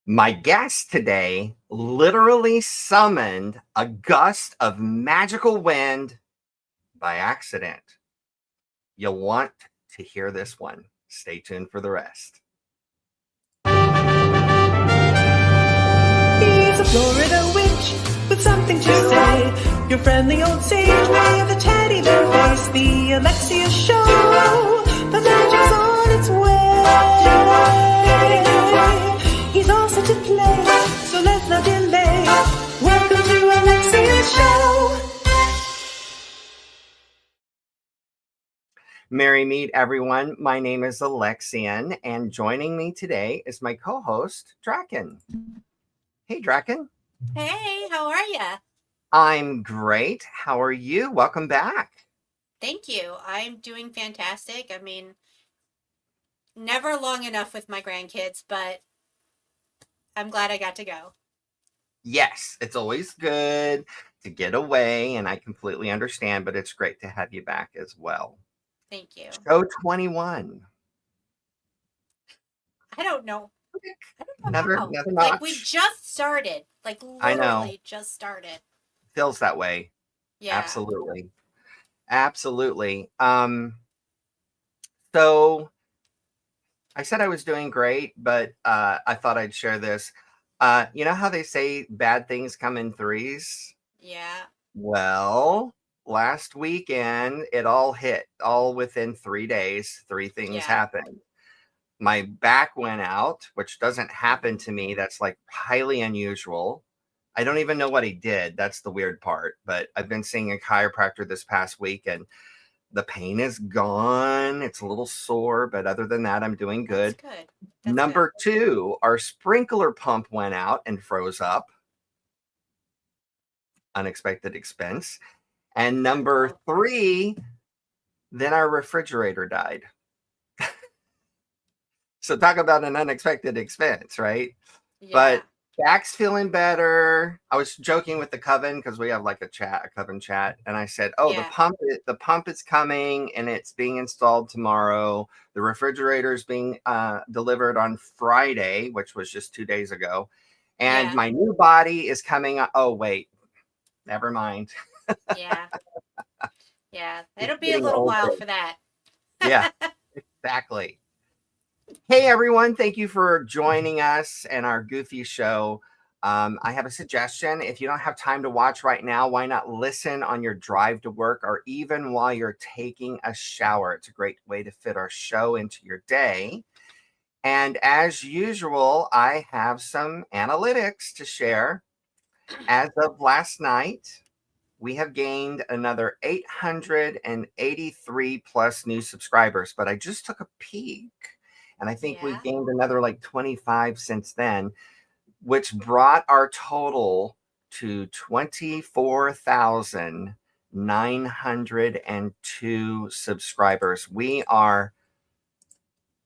My guest today literally summoned a gust of magical wind by accident. You'll want to hear this one. Stay tuned for the rest. He's a Florida witch with something to say. Your friendly old sage with a teddy bear face. The Alexian show. The magic's on its way. He's also to play, so let's not delay. Welcome to Alexian's show. Merry meet, everyone. My name is Alexian, and joining me today is my co-host, Draken. Hey, Draken. Hey, how are you? I'm great. How are you? Welcome back. Thank you. I'm doing fantastic. I mean, never long enough with my grandkids, but I'm glad I got to go. Yes, it's always good to get away, and I completely understand, but it's great to have you back as well. Thank you. Show 21. I don't know. Another like we just started. Like literally just started. Feels that way. Yeah. Absolutely. So I said I was doing great, but I thought I'd share this. You know how they say bad things come in threes? Yeah. Well, last weekend, it all hit all within 3 days. 3 things happened. My back went out, which doesn't happen to me. That's like highly unusual. I don't even know what he did. That's the weird part. But I've been seeing a chiropractor this past week, and the pain is gone. It's a little sore, but other than that, I'm doing good. That's good. Number 2, our sprinkler pump went out and froze up. Unexpected expense. And number 3, then our refrigerator died. So talk about an unexpected expense, right? Yeah. But back's feeling better. I was joking with the coven because we have like a coven chat, and I said, "Oh, the pump is coming and it's being installed tomorrow. The refrigerator is being delivered on Friday, which was just 2 days ago, and my new body is coming." Oh, wait, never mind. Yeah, it'll be a little while for that. Yeah, exactly. Hey, everyone. Thank you for joining us and our goofy show. I have a suggestion. If you don't have time to watch right now, why not listen on your drive to work or even while you're taking a shower? It's a great way to fit our show into your day. And as usual, I have some analytics to share. As of last night, we have gained another 883 plus new subscribers, but I just took a peek. And I think we've gained another like 25 since then, which brought our total to 24,902 subscribers. We are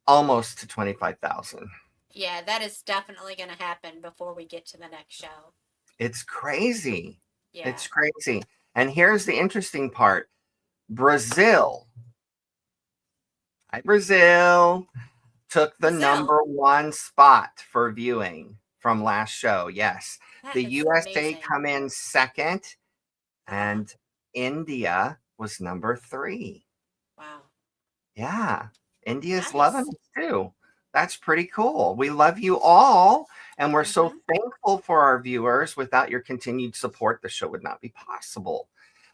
almost to 25,000. Yeah, that is definitely going to happen before we get to the next show. It's crazy. Yeah. It's crazy. And here's the interesting part. Brazil. Hi, Brazil. Took the number 1 spot for viewing from last show. Yes. The USA come in second, and India was number 3. Wow. Yeah. India's loving us too. That's pretty cool. We love you all, and we're so thankful for our viewers. Without your continued support, the show would not be possible.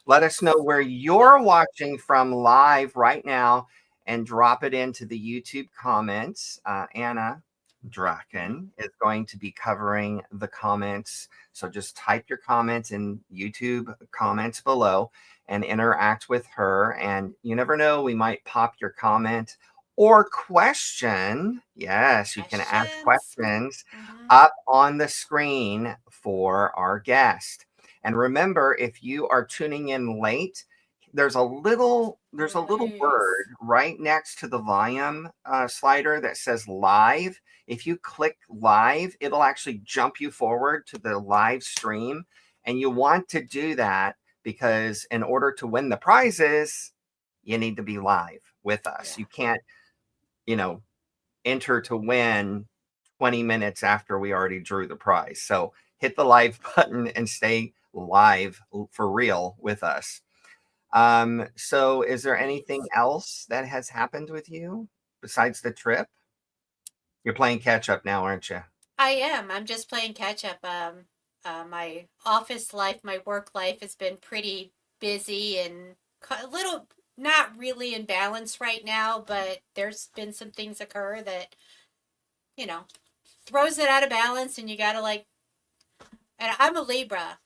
Let us know where you're watching from live right now, and drop it into the YouTube comments. Anna Draken is going to be covering the comments. So just type your comments in YouTube comments below and interact with her. And you never know, we might pop your comment or question. Yes, you can ask questions up on the screen for our guest. And remember, if you are tuning in late, there's a little word right next to the volume slider that says live. If you click live, it'll actually jump you forward to the live stream. And you want to do that because in order to win the prizes, you need to be live with us. You can't, enter to win 20 minutes after we already drew the prize. So hit the live button and stay live for real with us. So is there anything else that has happened with you besides the trip? You're playing catch up now, aren't you? I am. I'm just playing catch up. My office life, my work life has been pretty busy and a little not really in balance right now, but there's been some things occur that, you know, throws it out of balance, and you gotta like, and I'm a Libra.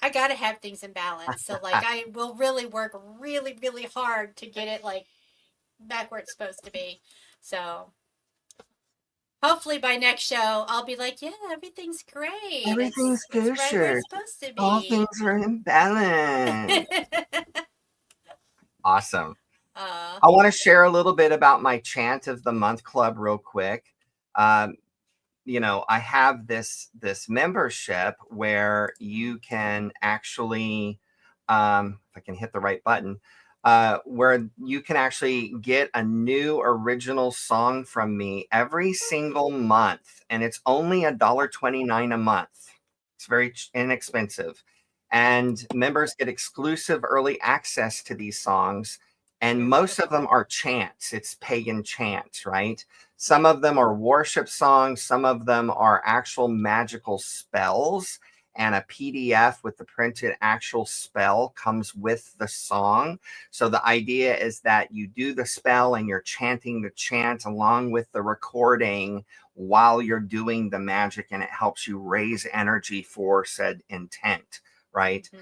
I gotta have things in balance. So like I will really work really, really hard to get it like back where it's supposed to be. So hopefully by next show I'll be like, yeah, everything's great. Everything's It's right where kosher. it's supposed to All be. things are in balance. Awesome. uh, I want to share a little bit about my Chant of the Month Club real quick. Um, I have this membership where you can actually, if I can hit the right button, where you can actually get a new original song from me every single month, and it's only $1.29 a month. It's very inexpensive, and members get exclusive early access to these songs. And most of them are chants. It's pagan chants, right? Some of them are worship songs. Some of them are actual magical spells. And a PDF with the printed actual spell comes with the song. So the idea is that you do the spell and you're chanting the chant along with the recording while you're doing the magic, and it helps you raise energy for said intent, right? mhm.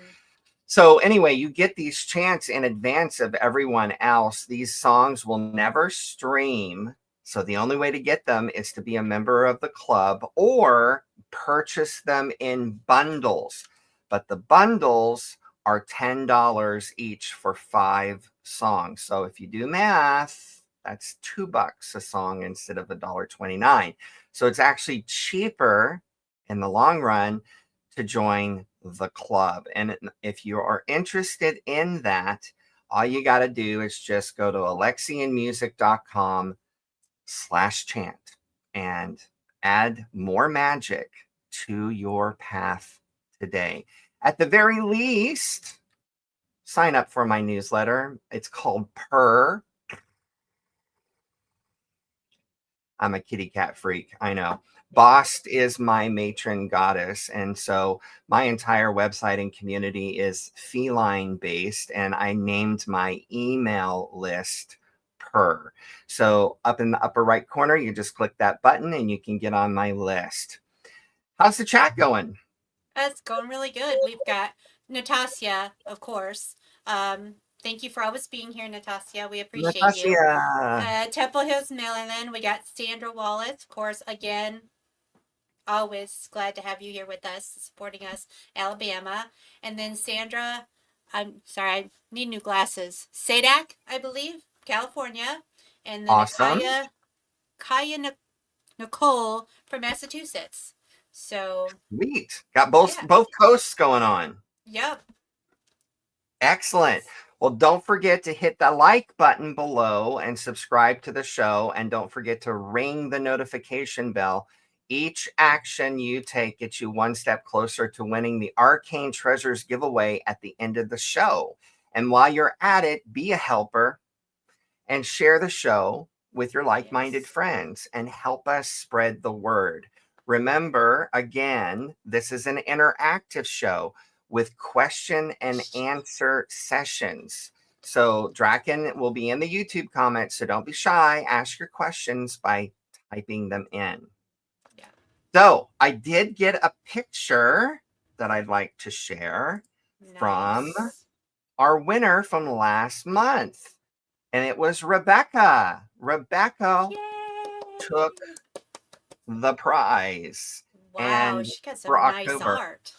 So anyway, you get these chants in advance of everyone else. These songs will never stream. So the only way to get them is to be a member of the club or purchase them in bundles. But the bundles are $10 each for 5 songs. So if you do math, that's $2 a song instead of $1.29. So it's actually cheaper in the long run to join the club. And if you are interested in that, all you got to do is just go to alexianmusic.com/chant and add more magic to your path today. At the very least, sign up for my newsletter. It's called Purr. I'm a kitty cat freak. I know. Bost is my matron goddess. And so my entire website and community is feline based. And I named my email list Purr. So up in the upper right corner, you just click that button and you can get on my list. How's the chat going? It's going really good. We've got Natasha, of course. Thank you for always being here, Natasha. We appreciate you. Natasha. Temple Hills, Maryland. We got Sandra Wallace, of course. Again, always glad to have you here with us, supporting us. Alabama, and then Sandra. I'm sorry, I need new glasses. Sadak, I believe, California, and then Awesome. Kaya Nicole from Massachusetts. So Sweet. Got both coasts going on. Yep. Excellent. Well, don't forget to hit the like button below and subscribe to the show. And don't forget to ring the notification bell. Each action you take gets you one step closer to winning the Arcane Treasures Giveaway at the end of the show. And while you're at it, be a helper and share the show with your like-minded friends and help us spread the word. Remember, again, this is an interactive show with question and answer sessions. So Draken will be in the YouTube comments, so don't be shy. Ask your questions by typing them in. Yeah. So I did get a picture that I'd like to share from our winner from last month. And it was Rebecca. Rebecca took the prize. Wow, and she got some for nice October. art.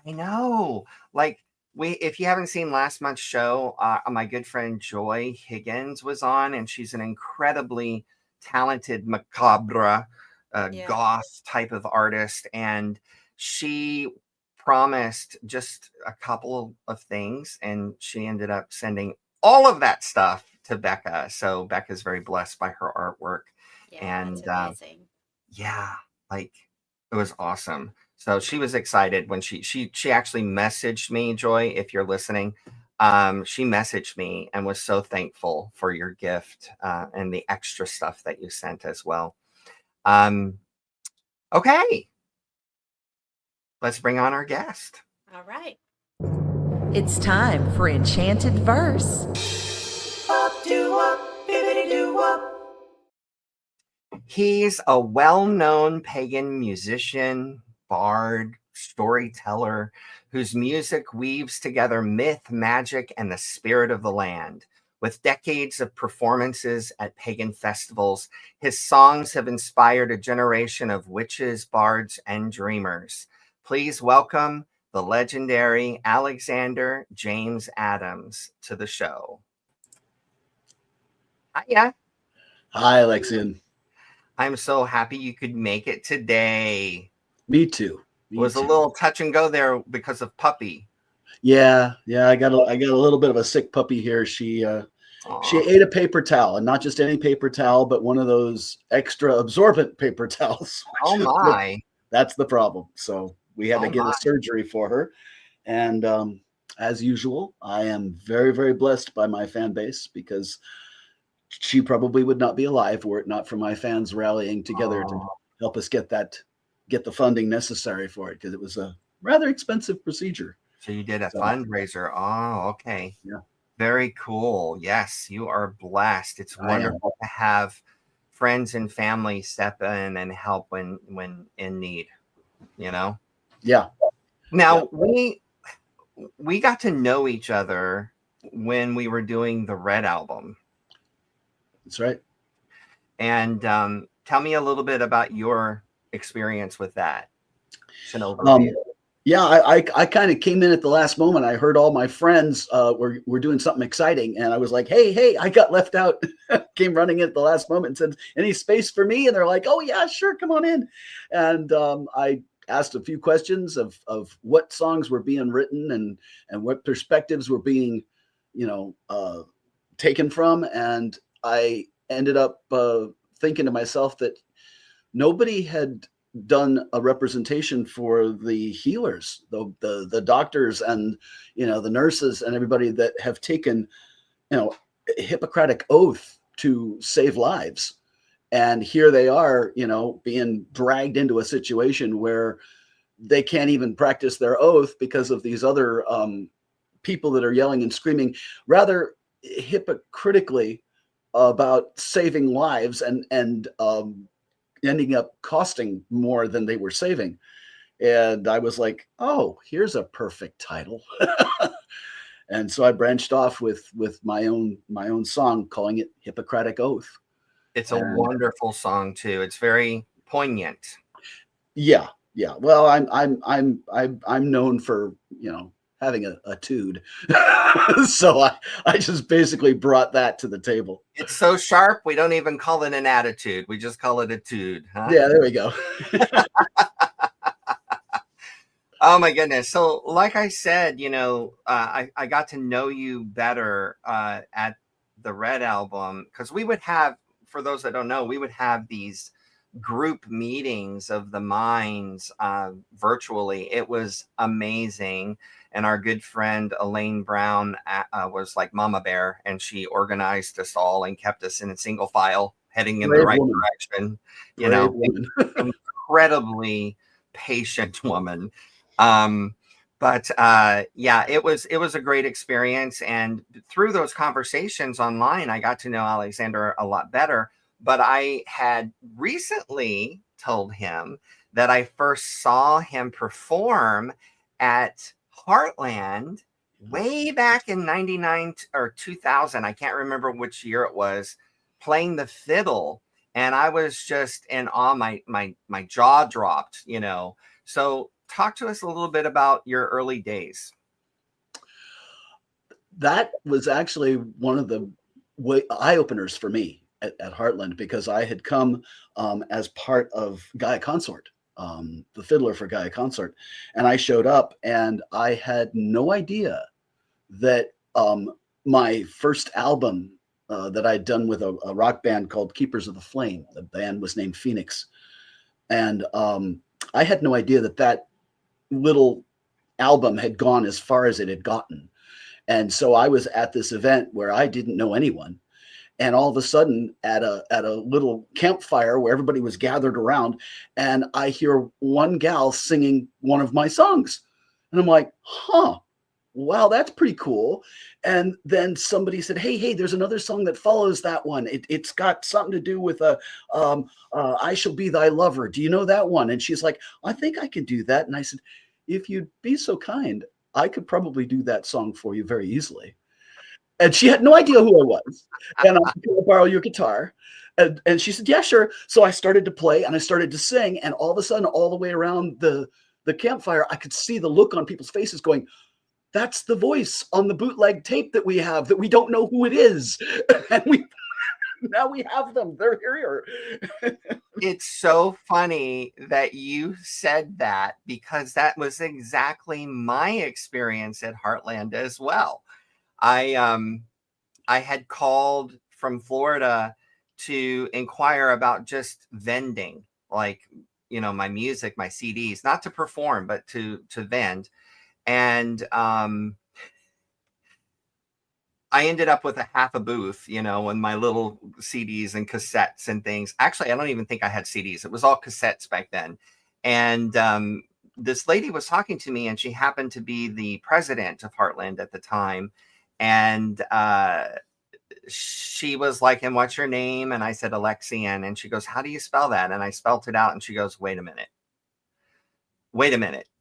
I know. Like if you haven't seen last month's show, my good friend Joy Higgins was on, and she's an incredibly talented macabre goth type of artist, and she promised just a couple of things, and she ended up sending all of that stuff to Becca. So Becca's very blessed by her artwork. Yeah, and that's amazing. yeah, Like, it was awesome. So she was excited when she actually messaged me, Joy, if you're listening. She messaged me and was so thankful for your gift and the extra stuff that you sent as well. Okay, let's bring on our guest. All right. It's time for Enchanted Verse. He's a well-known pagan musician, bard, storyteller, whose music weaves together myth, magic, and the spirit of the land. With decades of performances at pagan festivals, his songs have inspired a generation of witches, bards, and dreamers. Please welcome the legendary Alexander James Adams to the show. Hiya. Hi, Alexian. I'm so happy you could make it today. Me too. It was a little touch and go there because of puppy. Yeah. I got a little bit of a sick puppy here. She ate a paper towel, and not just any paper towel, but one of those extra absorbent paper towels. Oh my! That's the problem. So we had to get a surgery for her, and as usual, I am very, very blessed by my fan base, because she probably would not be alive were it not for my fans rallying together to help us get the funding necessary for it, because it was a rather expensive procedure. So you did a fundraiser. Oh, okay. Yeah. Very cool. Yes, you are blessed. It's wonderful to have friends and family step in and help when in need, you know? Yeah. Now, we got to know each other when we were doing the Red album. That's right. And tell me a little bit about your experience with that. It's an overview. Yeah, I kind of came in at the last moment. I heard all my friends were doing something exciting, and I was like, hey, I got left out. Came running in at the last moment and said, any space for me? And they're like, oh yeah, sure, come on in. And I asked a few questions of what songs were being written and what perspectives were being, taken from. And I ended up thinking to myself that nobody had done a representation for the healers, the doctors and the nurses and everybody that have taken a Hippocratic oath to save lives. And here they are, being dragged into a situation where they can't even practice their oath because of these other people that are yelling and screaming rather hypocritically about saving lives and ending up costing more than they were saving. And I was like, oh, here's a perfect title. And so I branched off with my own song, calling it Hippocratic Oath. It's a wonderful song too. It's very poignant. Yeah. Well, I'm known for, having a tude. So I just basically brought that to the table. It's so sharp, we don't even call it an attitude. We just call it a tude. Huh? Yeah, there we go. Oh my goodness. So like I said, I got to know you better at the Red album, because we would have, for those that don't know, we would have these group meetings of the minds virtually. It was amazing. And our good friend Elaine Brown was like Mama Bear, and she organized us all and kept us in a single file heading in the right direction. Incredibly patient woman. But it was a great experience. And through those conversations online, I got to know Alexander a lot better. But I had recently told him that I first saw him perform at Heartland way back in 99 or 2000. I can't remember which year it was, playing the fiddle. And I was just in awe. My jaw dropped, So talk to us a little bit about your early days. That was actually one of the eye openers for me at Heartland, because I had come as part of Gaia Consort, the fiddler for Gaia Consort. And I showed up and I had no idea that my first album that I'd done with a rock band called Keepers of the Flame, the band was named Phoenix. And I had no idea that little album had gone as far as it had gotten. And so I was at this event where I didn't know anyone. And all of a sudden at a little campfire where everybody was gathered around, and I hear one gal singing one of my songs. And I'm like, huh, wow, that's pretty cool. And then somebody said, hey, there's another song that follows that one. It's got something to do with I Shall Be Thy Lover. Do you know that one? And she's like, I think I could do that. And I said, if you'd be so kind, I could probably do that song for you very easily. And she had no idea who I was. And I could borrow your guitar. And she said, yeah, sure. So I started to play and I started to sing. And all of a sudden, all the way around the campfire, I could see the look on people's faces going, that's the voice on the bootleg tape that we have that we don't know who it is. And now we have them. They're here. It's so funny that you said that, because that was exactly my experience at Heartland as well. I had called from Florida to inquire about just vending, like, my music, my CDs, not to perform, but to vend. And I ended up with a half a booth, and my little CDs and cassettes and things. Actually, I don't even think I had CDs. It was all cassettes back then. And this lady was talking to me, and she happened to be the president of Heartland at the time. And she was like, and what's your name? And I said, Alexian. And she goes, how do you spell that? And I spelt it out. And she goes, wait a minute.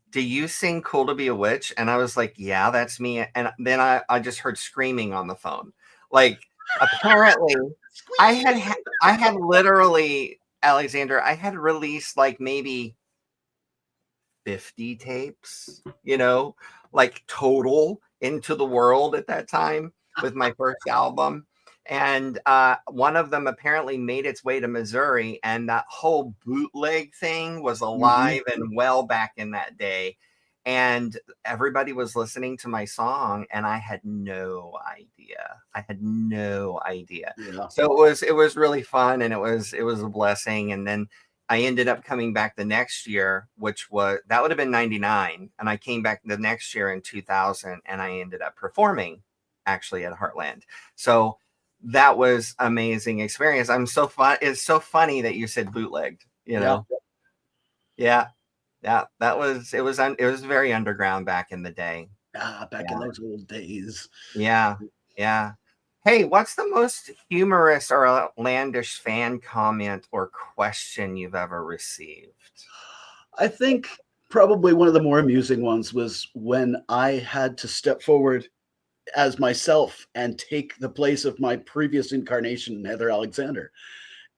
Do you sing Cool to Be a Witch? And I was like, yeah, that's me. And then I just heard screaming on the phone. Like, apparently I had literally, Alexander, I had released like maybe 50 tapes, like total into the world at that time with my first album. And one of them apparently made its way to Missouri, and that whole bootleg thing was alive and well back in that day. And everybody was listening to my song, and I had no idea. Yeah. So it was really fun, and it was a blessing. And then I ended up coming back the next year, that would have been 99. And I came back the next year in 2000, and I ended up performing actually at Heartland. So that was amazing experience. It's so funny that you said bootlegged, Yeah. It was very underground back in the day. Back in those old days. Yeah. Hey, what's the most humorous or outlandish fan comment or question you've ever received? I think probably one of the more amusing ones was when I had to step forward as myself and take the place of my previous incarnation, Heather Alexander.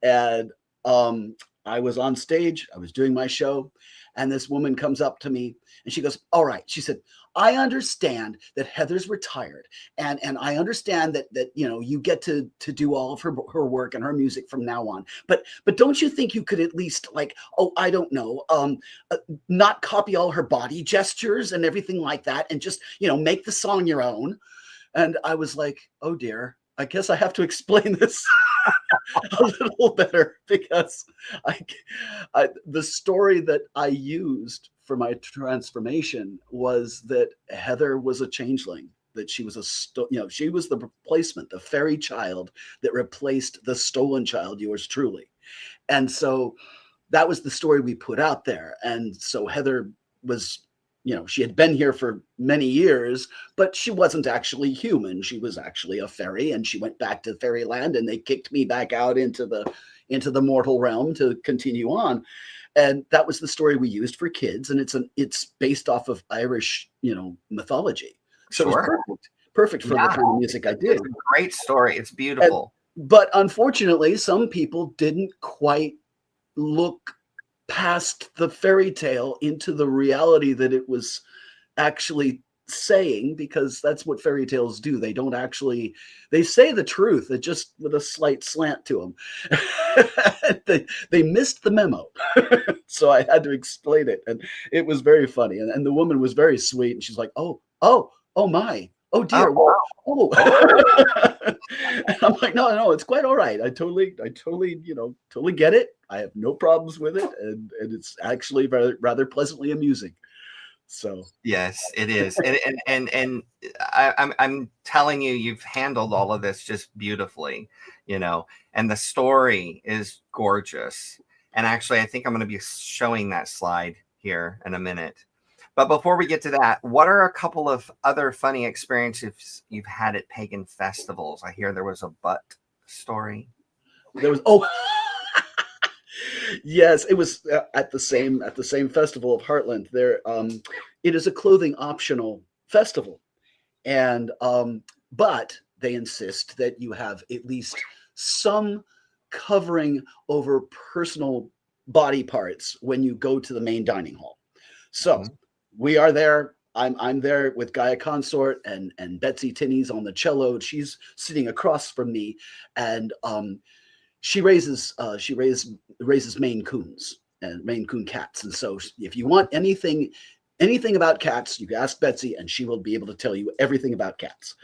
And I was on stage, I was doing my show, and this woman comes up to me and she goes, all right. She said, I understand that Heather's retired, and I understand that you get to do all of her work and her music from now on. But don't you think you could at least, like, I don't know, not copy all her body gestures and everything like that, and just make the song your own? And I was like, oh dear, I guess I have to explain this a little better, because the story that I used for my transformation was that Heather was a changeling, that she was she was the replacement, the fairy child that replaced the stolen child, yours truly. And so that was the story we put out there. And so Heather was, she had been here for many years, but she wasn't actually human. She was actually a fairy, and she went back to fairyland, and they kicked me back out into the mortal realm to continue on. And that was the story we used for kids, and it's based off of Irish, mythology. So It was perfect for the kind of music I did. It's a great story. It's beautiful. But unfortunately, some people didn't quite look past the fairy tale into the reality that it was actually saying, because that's what fairy tales do. They don't actually, they say the truth, it just with a slight slant to them. they missed the memo. So I had to explain it, and it was very funny. And the woman was very sweet, and she's like, oh my, oh dear, oh. And I'm like, no, it's quite all right. I totally, totally get it. I have no problems with it, and it's actually rather pleasantly amusing. So Yes, it is, and I'm telling you, you've handled all of this just beautifully, and the story is gorgeous. And actually, I think I'm going to be showing that slide here in a minute. But before we get to that, what are a couple of other funny experiences you've had at pagan festivals? I hear there was a butt story. there was yes, it was at the same festival of Heartland. There, it is a clothing optional festival, and but they insist that you have at least some covering over personal body parts when you go to the main dining hall. So we are there. I'm there with Gaia Consort and Betsy Tinney's on the cello. She's sitting across from me, and she raises Maine Coons and Maine Coon cats. And so if you want anything about cats, you can ask Betsy and she will be able to tell you everything about cats.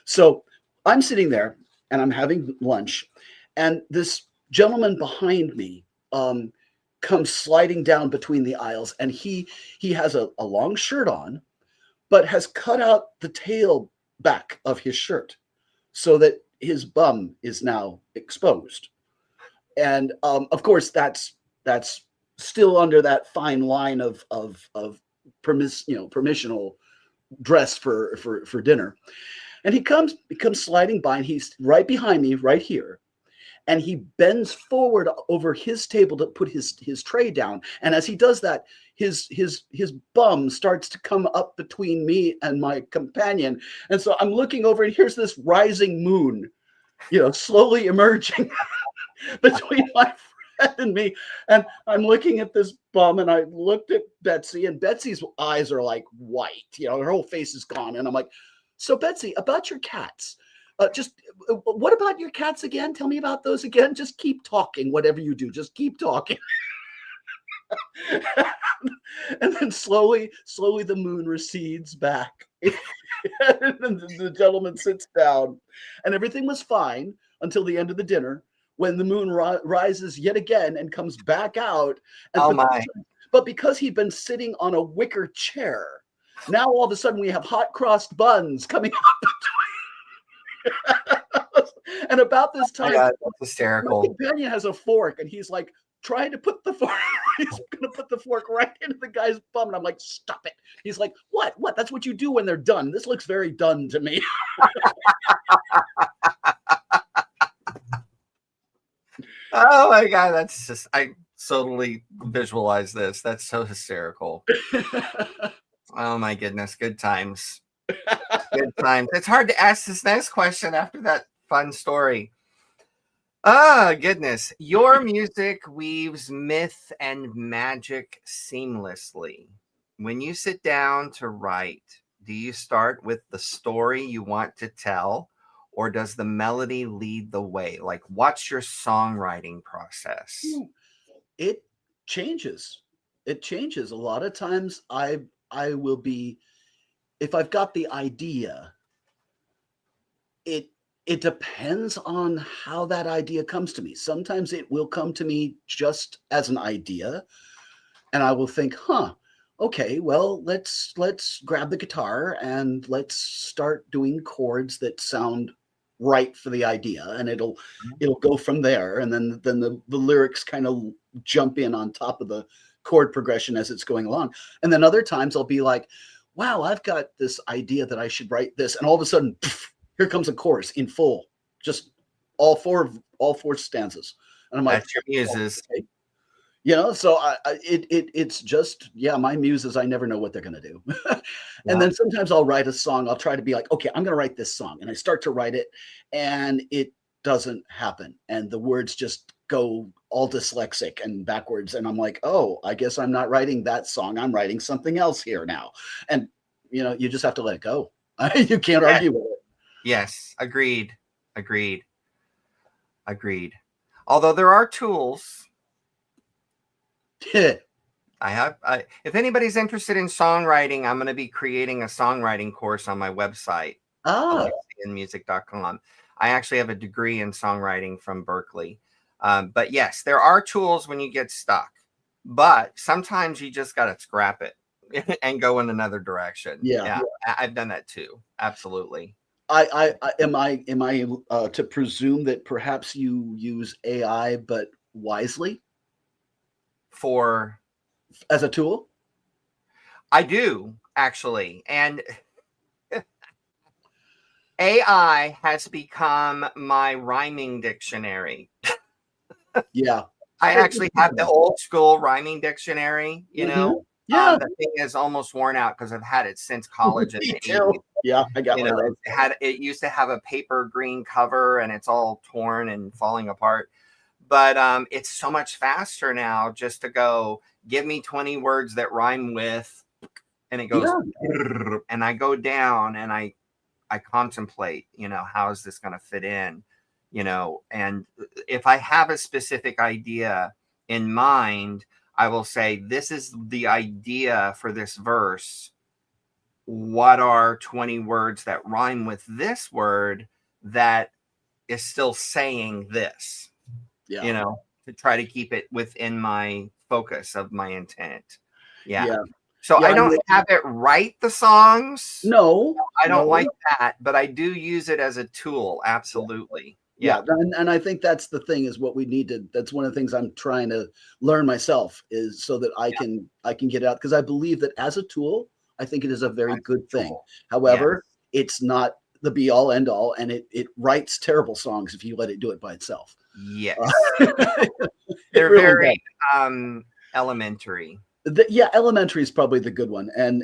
So I'm sitting there and I'm having lunch, and this gentleman behind me comes sliding down between the aisles, and he has a long shirt on, but has cut out the tail back of his shirt so that his bum is now exposed. And of course, that's still under that fine line of permissional dress for dinner. And he comes sliding by, and he's right behind me, right here. And he bends forward over his table to put his tray down. And as he does that, his bum starts to come up between me and my companion. And so I'm looking over, and here's this rising moon, slowly emerging between my friend and me. And I'm looking at this bum, and I looked at Betsy, and Betsy's eyes are like white. Her whole face is gone. And I'm like, so Betsy, about your cats, what about your cats again? Tell me about those again. Just keep talking. Whatever you do, just keep talking. And then slowly the moon recedes back. And the gentleman sits down, and everything was fine until the end of the dinner, when the moon rises yet again and comes back out. But because he'd been sitting on a wicker chair, now all of a sudden we have hot crossed buns coming up. And about this time, that's hysterical. My companion has a fork, and he's like trying to put the fork. He's going to put the fork right into the guy's bum, and I'm like, stop it. He's like, what? That's what you do when they're done. This looks very done to me. Oh my God, that's just, I totally visualize this. That's so hysterical. Oh my goodness, good times. Good times. It's hard to ask this next question after that fun story. Goodness. Your music weaves myth and magic seamlessly. When you sit down to write, do you start with the story you want to tell, or does the melody lead the way? Like, what's your songwriting process? It changes. It changes. A lot of times I will be, if I've got the idea, it depends on how that idea comes to me. Sometimes it will come to me just as an idea, and I will think, okay, well, let's grab the guitar and let's start doing chords that sound right for the idea, and it'll go from there. And then the lyrics kind of jump in on top of the chord progression as it's going along. And then other times I'll be like, wow, I've got this idea that I should write this, and all of a sudden, here comes a chorus in full, just all four stanzas. And I'm like, that's your muses. Okay. So it's just, my muses, I never know what they're going to do. And then sometimes I'll write a song. I'll try to be like, okay, I'm going to write this song. And I start to write it, and it doesn't happen. And the words just go all dyslexic and backwards. And I'm like, oh, I guess I'm not writing that song. I'm writing something else here now. And, you just have to let it go. You can't argue with it. Yes, agreed. Although there are tools. If anybody's interested in songwriting, I'm going to be creating a songwriting course on my website. Ah, AlexianMusic.com. I actually have a degree in songwriting from Berkeley. But yes, there are tools when you get stuck, but sometimes you just got to scrap it and go in another direction. yeah. I've done that too. Absolutely. Am I to presume that perhaps you use AI but wisely For as a tool? I do actually. And AI has become my rhyming dictionary. Yeah. I actually have the old school rhyming dictionary, you know. Yeah. The thing is almost worn out because I've had it since college in Me the too. 80s. Yeah, I got You one know, of those. it used to have a paper green cover and it's all torn and falling apart. But it's so much faster now just to go, give me 20 words that rhyme with, and it goes, Yeah. and I go down and I contemplate, you know, how is this going to fit in, you know, and if I have a specific idea in mind, I will say, this is the idea for this verse. What are 20 words that rhyme with this word that is still saying this, Yeah. you know, to try to keep it within my focus of my intent. Yeah. So Yeah, I don't have it write the songs. No, I don't no. like that, but I do use it as a tool. Absolutely. Yeah. And I think that's the thing, is what we need to, that's one of the things I'm trying to learn myself, is so that I can get out, because I believe that as a tool, I think it is a very good thing. However, it's not the be all end all, and it writes terrible songs if you let it do it by itself. Yes. They're really very elementary. Yeah, elementary is probably the good one, and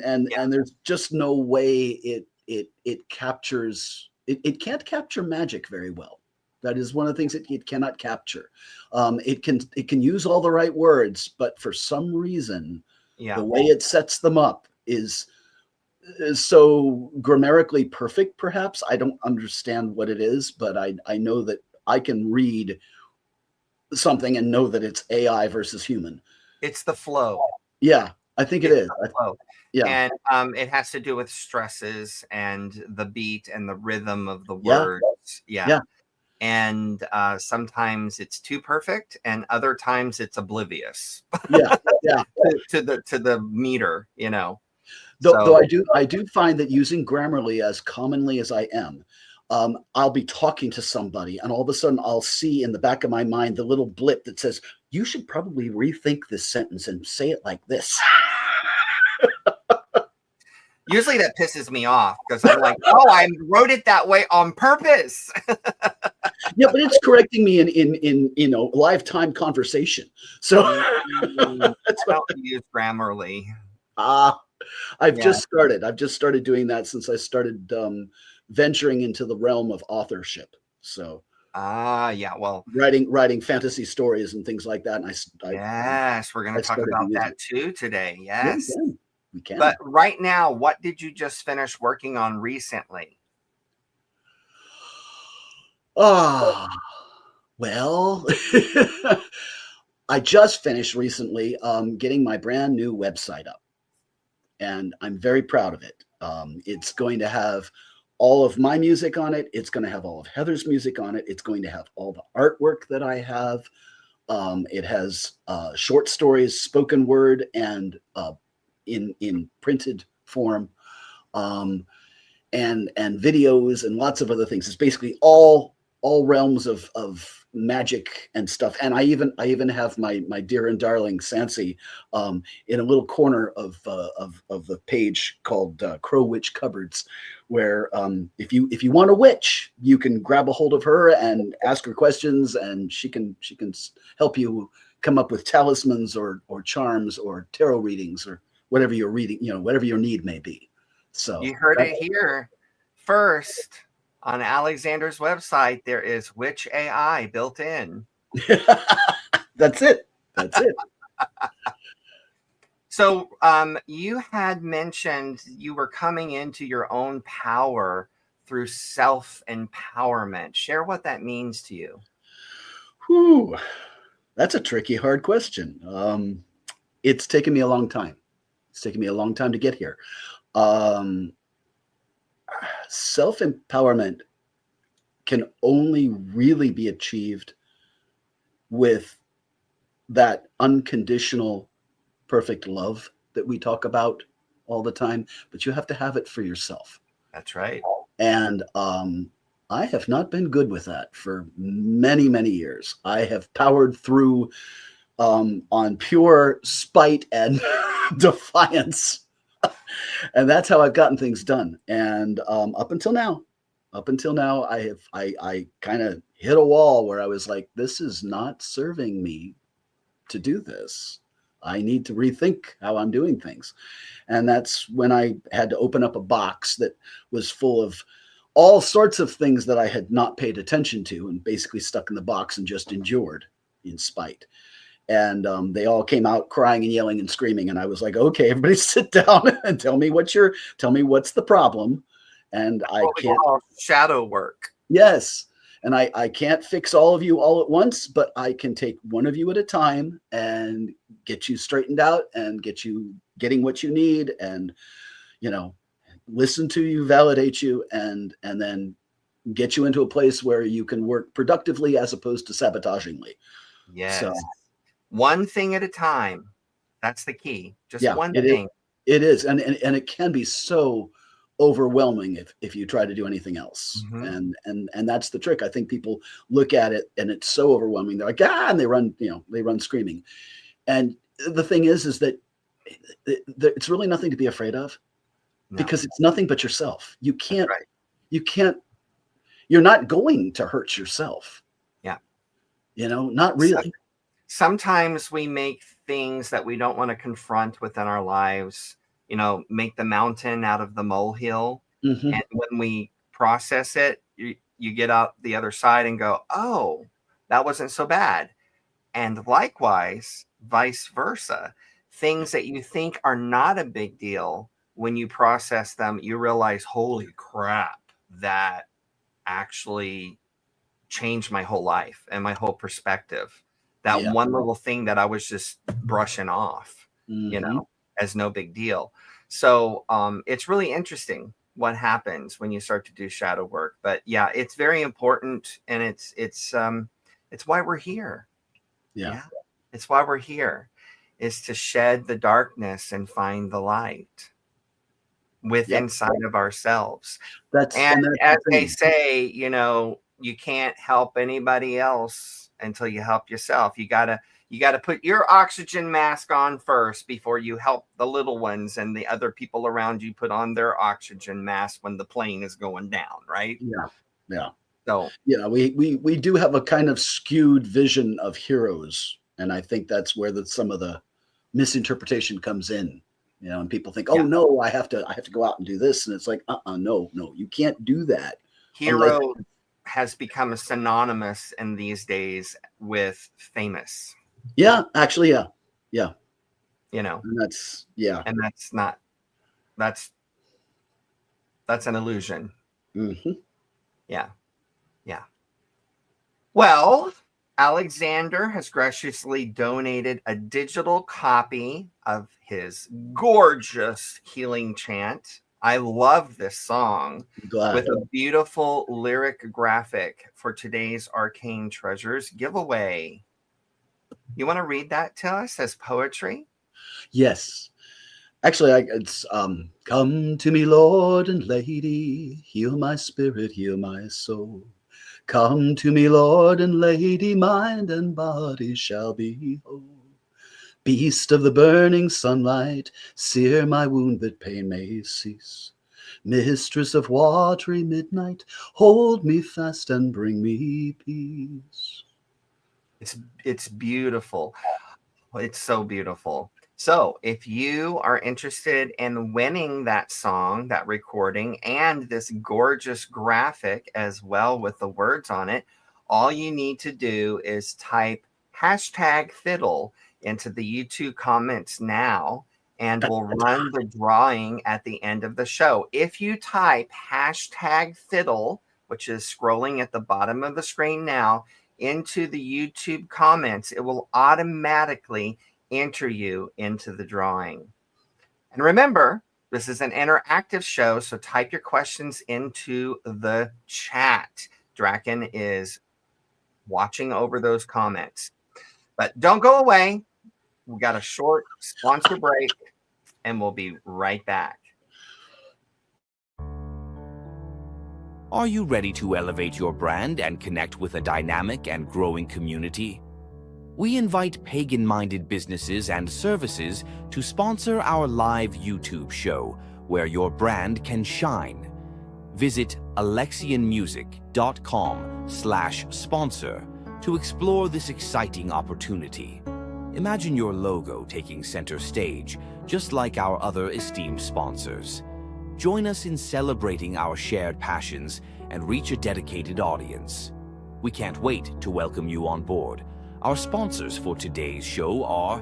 there's just no way it captures it can't capture magic very well. That is one of the things that it cannot capture. It can use all the right words, but for some reason, the way it sets them up is so grammatically perfect. Perhaps I don't understand what it is, but I know that I can read something and know that it's AI versus human. It's the flow. Yeah, I think it is. Yeah. And it has to do with stresses and the beat and the rhythm of the words. Yeah. And sometimes it's too perfect, and other times it's oblivious. Yeah. to the meter, you know. Though I do find that using Grammarly as commonly as I am, I'll be talking to somebody, and all of a sudden I'll see in the back of my mind the little blip that says, you should probably rethink this sentence and say it like this. Usually that pisses me off, because I'm like, oh, I wrote it that way on purpose. Yeah, but it's correcting me in you know, lifetime conversation. So that's what I use Grammarly. I've just started doing that since I started venturing into the realm of authorship. So well, writing fantasy stories and things like that. And yes, we're going to talk about that too today. Yes, we can. But right now, what did you just finish working on recently? Well, I just finished recently getting my brand new website up, and I'm very proud of it. It's going to have all of my music on it. It's going to have all of Heather's music on it. It's going to have all the artwork that I have. It has short stories, spoken word, and in printed form, and videos and lots of other things. It's basically all realms of magic and stuff. And I even have my dear and darling Sansi in a little corner of the page called Crow Witch Cupboards, where if you want a witch, you can grab a hold of her and ask her questions, and she can help you come up with talismans or charms or tarot readings or whatever you're reading, you know, whatever your need may be. So you heard it here first. On Alexander's website, there is Witch AI built in. That's it. So you had mentioned you were coming into your own power through self-empowerment. Share what that means to you. Whew. That's a tricky, hard question. It's taken me a long time. It's taken me a long time to get here. self-empowerment can only really be achieved with that unconditional perfect love that we talk about all the time, but you have to have it for yourself. That's right. And I have not been good with that for many, many years. I have powered through on pure spite and defiance. And that's how I've gotten things done. And up until now, I kind of hit a wall where I was like, this is not serving me to do this. I need to rethink how I'm doing things. And that's when I had to open up a box that was full of all sorts of things that I had not paid attention to, and basically stuck in the box and just endured in spite. And they all came out crying and yelling and screaming. And I was like, okay, everybody sit down and tell me what's the problem. And I can't shadow work. Yes. And I can't fix all of you all at once, but I can take one of you at a time and get you straightened out and get you getting what you need, and, you know, listen to you, validate you, and then get you into a place where you can work productively as opposed to sabotagingly. Yes. So, one thing at a time. That's the key. Just one thing. It is. And it can be so overwhelming if you try to do anything else. Mm-hmm. And that's the trick. I think people look at it and it's so overwhelming. They're like, and they run screaming. And the thing is that it's really nothing to be afraid of, because it's nothing but yourself. You're not going to hurt yourself. Yeah. Not really. Sometimes we make things that we don't want to confront within our lives, make the mountain out of the molehill. Mm-hmm. And when we process it, you get out the other side and go, oh, that wasn't so bad. And likewise, vice versa. Things that you think are not a big deal, when you process them, you realize, holy crap, that actually changed my whole life and my whole perspective. That one little thing that I was just brushing off, as no big deal. So it's really interesting what happens when you start to do shadow work. But yeah, it's very important, and it's why we're here. Yeah. It's why we're here, is to shed the darkness and find the light inside of ourselves. That's as they say, you can't help anybody else until you help yourself. You gotta put your oxygen mask on first before you help the little ones and the other people around you put on their oxygen mask when the plane is going down, right? Yeah. So we do have a kind of skewed vision of heroes, and I think that's where some of the misinterpretation comes in. And people think, oh no, I have to go out and do this, and it's like, no, you can't do that. Hero has become synonymous in these days with famous. Yeah, actually, yeah. And that's an illusion. Mm-hmm. Yeah. Well, Alexander has graciously donated a digital copy of his gorgeous healing chant. I love this song, with a beautiful lyric graphic for today's Arcane Treasures giveaway. You want to read that to us as poetry? Yes. Actually, it's come to me, Lord and Lady, heal my spirit, heal my soul. Come to me, Lord and Lady, mind and body shall be whole. Beast of the burning sunlight, sear my wound that pain may cease. Mistress of watery midnight, hold me fast and bring me peace. It's beautiful. It's so beautiful. So if you are interested in winning that song, that recording, and this gorgeous graphic as well with the words on it, all you need to do is type #fiddle into the YouTube comments now, and we'll run the drawing at the end of the show. If you type #fiddle, which is scrolling at the bottom of the screen now, into the YouTube comments, it will automatically enter you into the drawing. And remember, This is an interactive show, so type your questions into the chat. Draken is watching over those comments. But don't go away. We got a short sponsor break, and we'll be right back. Are you ready to elevate your brand and connect with a dynamic and growing community? We invite pagan-minded businesses and services to sponsor our live YouTube show, where your brand can shine. Visit alexianmusic.com/sponsor to explore this exciting opportunity. Imagine your logo taking center stage, just like our other esteemed sponsors. Join us in celebrating our shared passions and reach a dedicated audience. We can't wait to welcome you on board. Our sponsors for today's show are...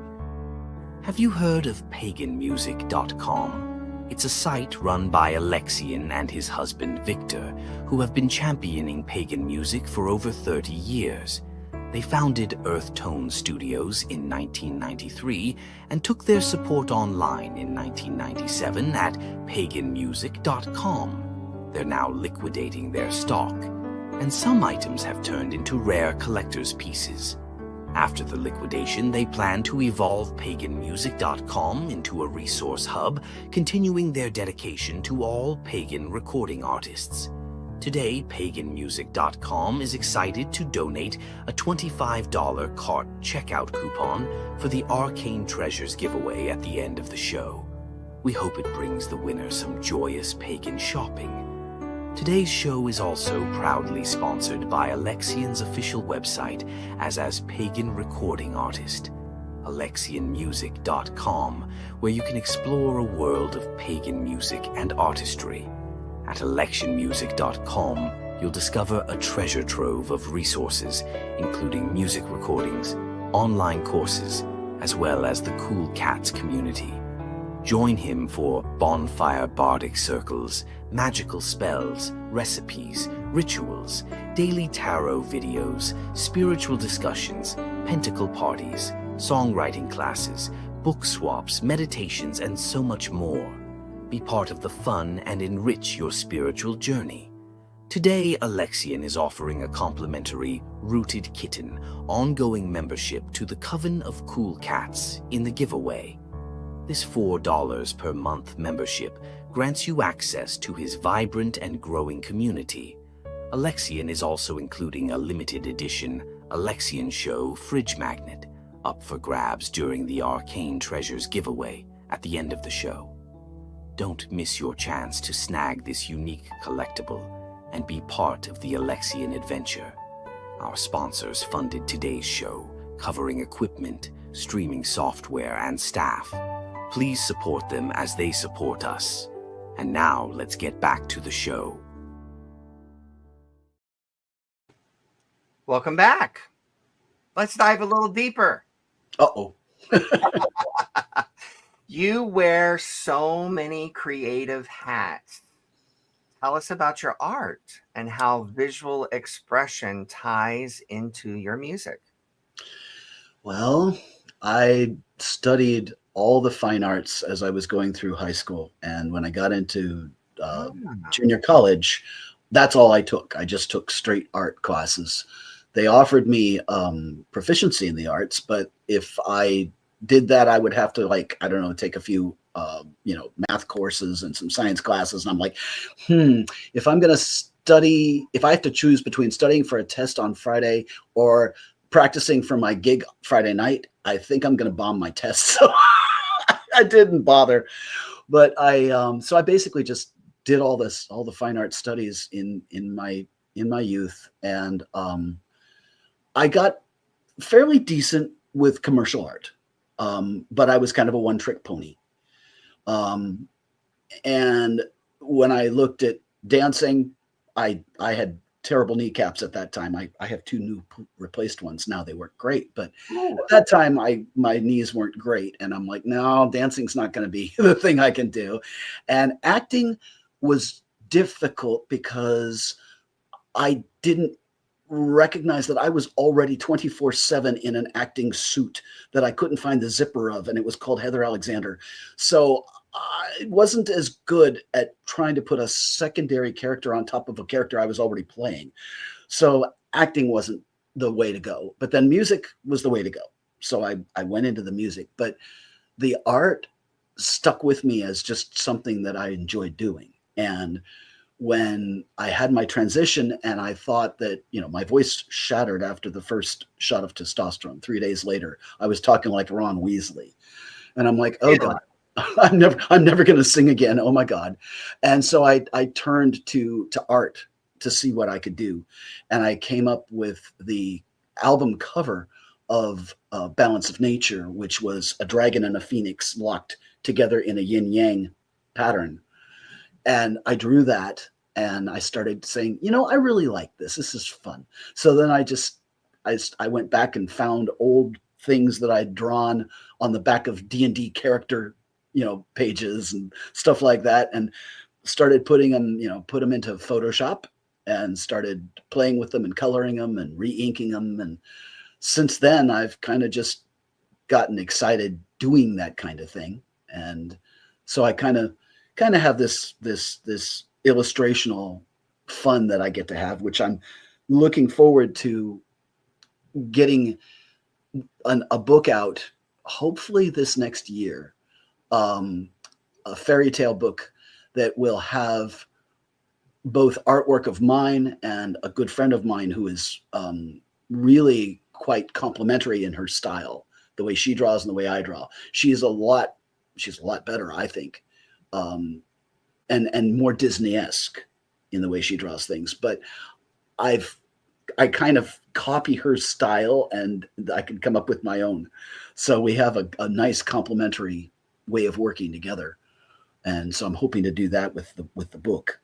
Have you heard of paganmusic.com? It's a site run by Alexian and his husband Victor, who have been championing pagan music for over 30 years. They founded Earth Tone Studios in 1993 and took their support online in 1997 at paganmusic.com. They're now liquidating their stock, and some items have turned into rare collector's pieces. After the liquidation, they plan to evolve paganmusic.com into a resource hub, continuing their dedication to all pagan recording artists. Today, paganmusic.com is excited to donate a $25 cart checkout coupon for the Arcane Treasures Giveaway at the end of the show. We hope it brings the winner some joyous pagan shopping. Today's show is also proudly sponsored by Alexian's official website as pagan recording artist, alexianmusic.com, where you can explore a world of pagan music and artistry. At alexianmusic.com, you'll discover a treasure trove of resources, including music recordings, online courses, as well as the Cool Cats community. Join him for bonfire bardic circles, magical spells, recipes, rituals, daily tarot videos, spiritual discussions, pentacle parties, songwriting classes, book swaps, meditations, and so much more. Be part of the fun and enrich your spiritual journey. Today, Alexian is offering a complimentary Rooted Kitten ongoing membership to the Coven of Cool Cats in the giveaway. This $4 per month membership grants you access to his vibrant and growing community. Alexian is also including a limited edition Alexian Show fridge magnet up for grabs during the Arcane Treasures Giveaway at the end of the show. Don't miss your chance to snag this unique collectible and be part of the Alexian adventure. Our sponsors funded today's show, covering equipment, streaming software, and staff. Please support them as they support us. And now let's get back to the show. Welcome back. Let's dive a little deeper. Uh-oh. You wear so many creative hats. Tell us about your art and how visual expression ties into your music. Well, I studied all the fine arts as I was going through high school. And when I got into junior college, that's all I took. I just took straight art classes. They offered me proficiency in the arts, but if I did that, I would have to, like, I don't know, take a few, math courses and some science classes. And I'm like, if I'm going to study, if I have to choose between studying for a test on Friday or practicing for my gig Friday night, I think I'm going to bomb my test. So I didn't bother. But so I basically just did all the fine art studies in my youth. And I got fairly decent with commercial art. But I was kind of a one-trick pony. And when I looked at dancing, I had terrible kneecaps at that time. I have two new replaced ones now. They work great, but at that time my knees weren't great. And I'm like, no, dancing's not going to be the thing I can do. And acting was difficult because I didn't recognize that I was already 24/7 in an acting suit that I couldn't find the zipper of, and it was called Heather Alexander. So I wasn't as good at trying to put a secondary character on top of a character I was already playing. So acting wasn't the way to go, but then music was the way to go. So I went into the music, but the art stuck with me as just something that I enjoyed doing. And when I had my transition and I thought that, my voice shattered after the first shot of testosterone, 3 days later, I was talking like Ron Weasley. And I'm like, oh God, I'm never going to sing again. Oh my God. And so I turned to art to see what I could do. And I came up with the album cover of Balance of Nature, which was a dragon and a phoenix locked together in a yin yang pattern. And I drew that and I started saying, I really like this. This is fun. So then I went back and found old things that I'd drawn on the back of D&D character, pages and stuff like that, and started putting them, put them into Photoshop and started playing with them and coloring them and re-inking them. And since then, I've kind of just gotten excited doing that kind of thing. And so I kind of have this illustrational fun that I get to have, which I'm looking forward to getting a book out, hopefully this next year, a fairy tale book that will have both artwork of mine and a good friend of mine who is really quite complimentary in her style, the way she draws and the way I draw. She's a lot better, I think, and more Disney-esque in the way she draws things. But I kind of copy her style and I can come up with my own. So we have a nice complementary way of working together. And so I'm hoping to do that with the book.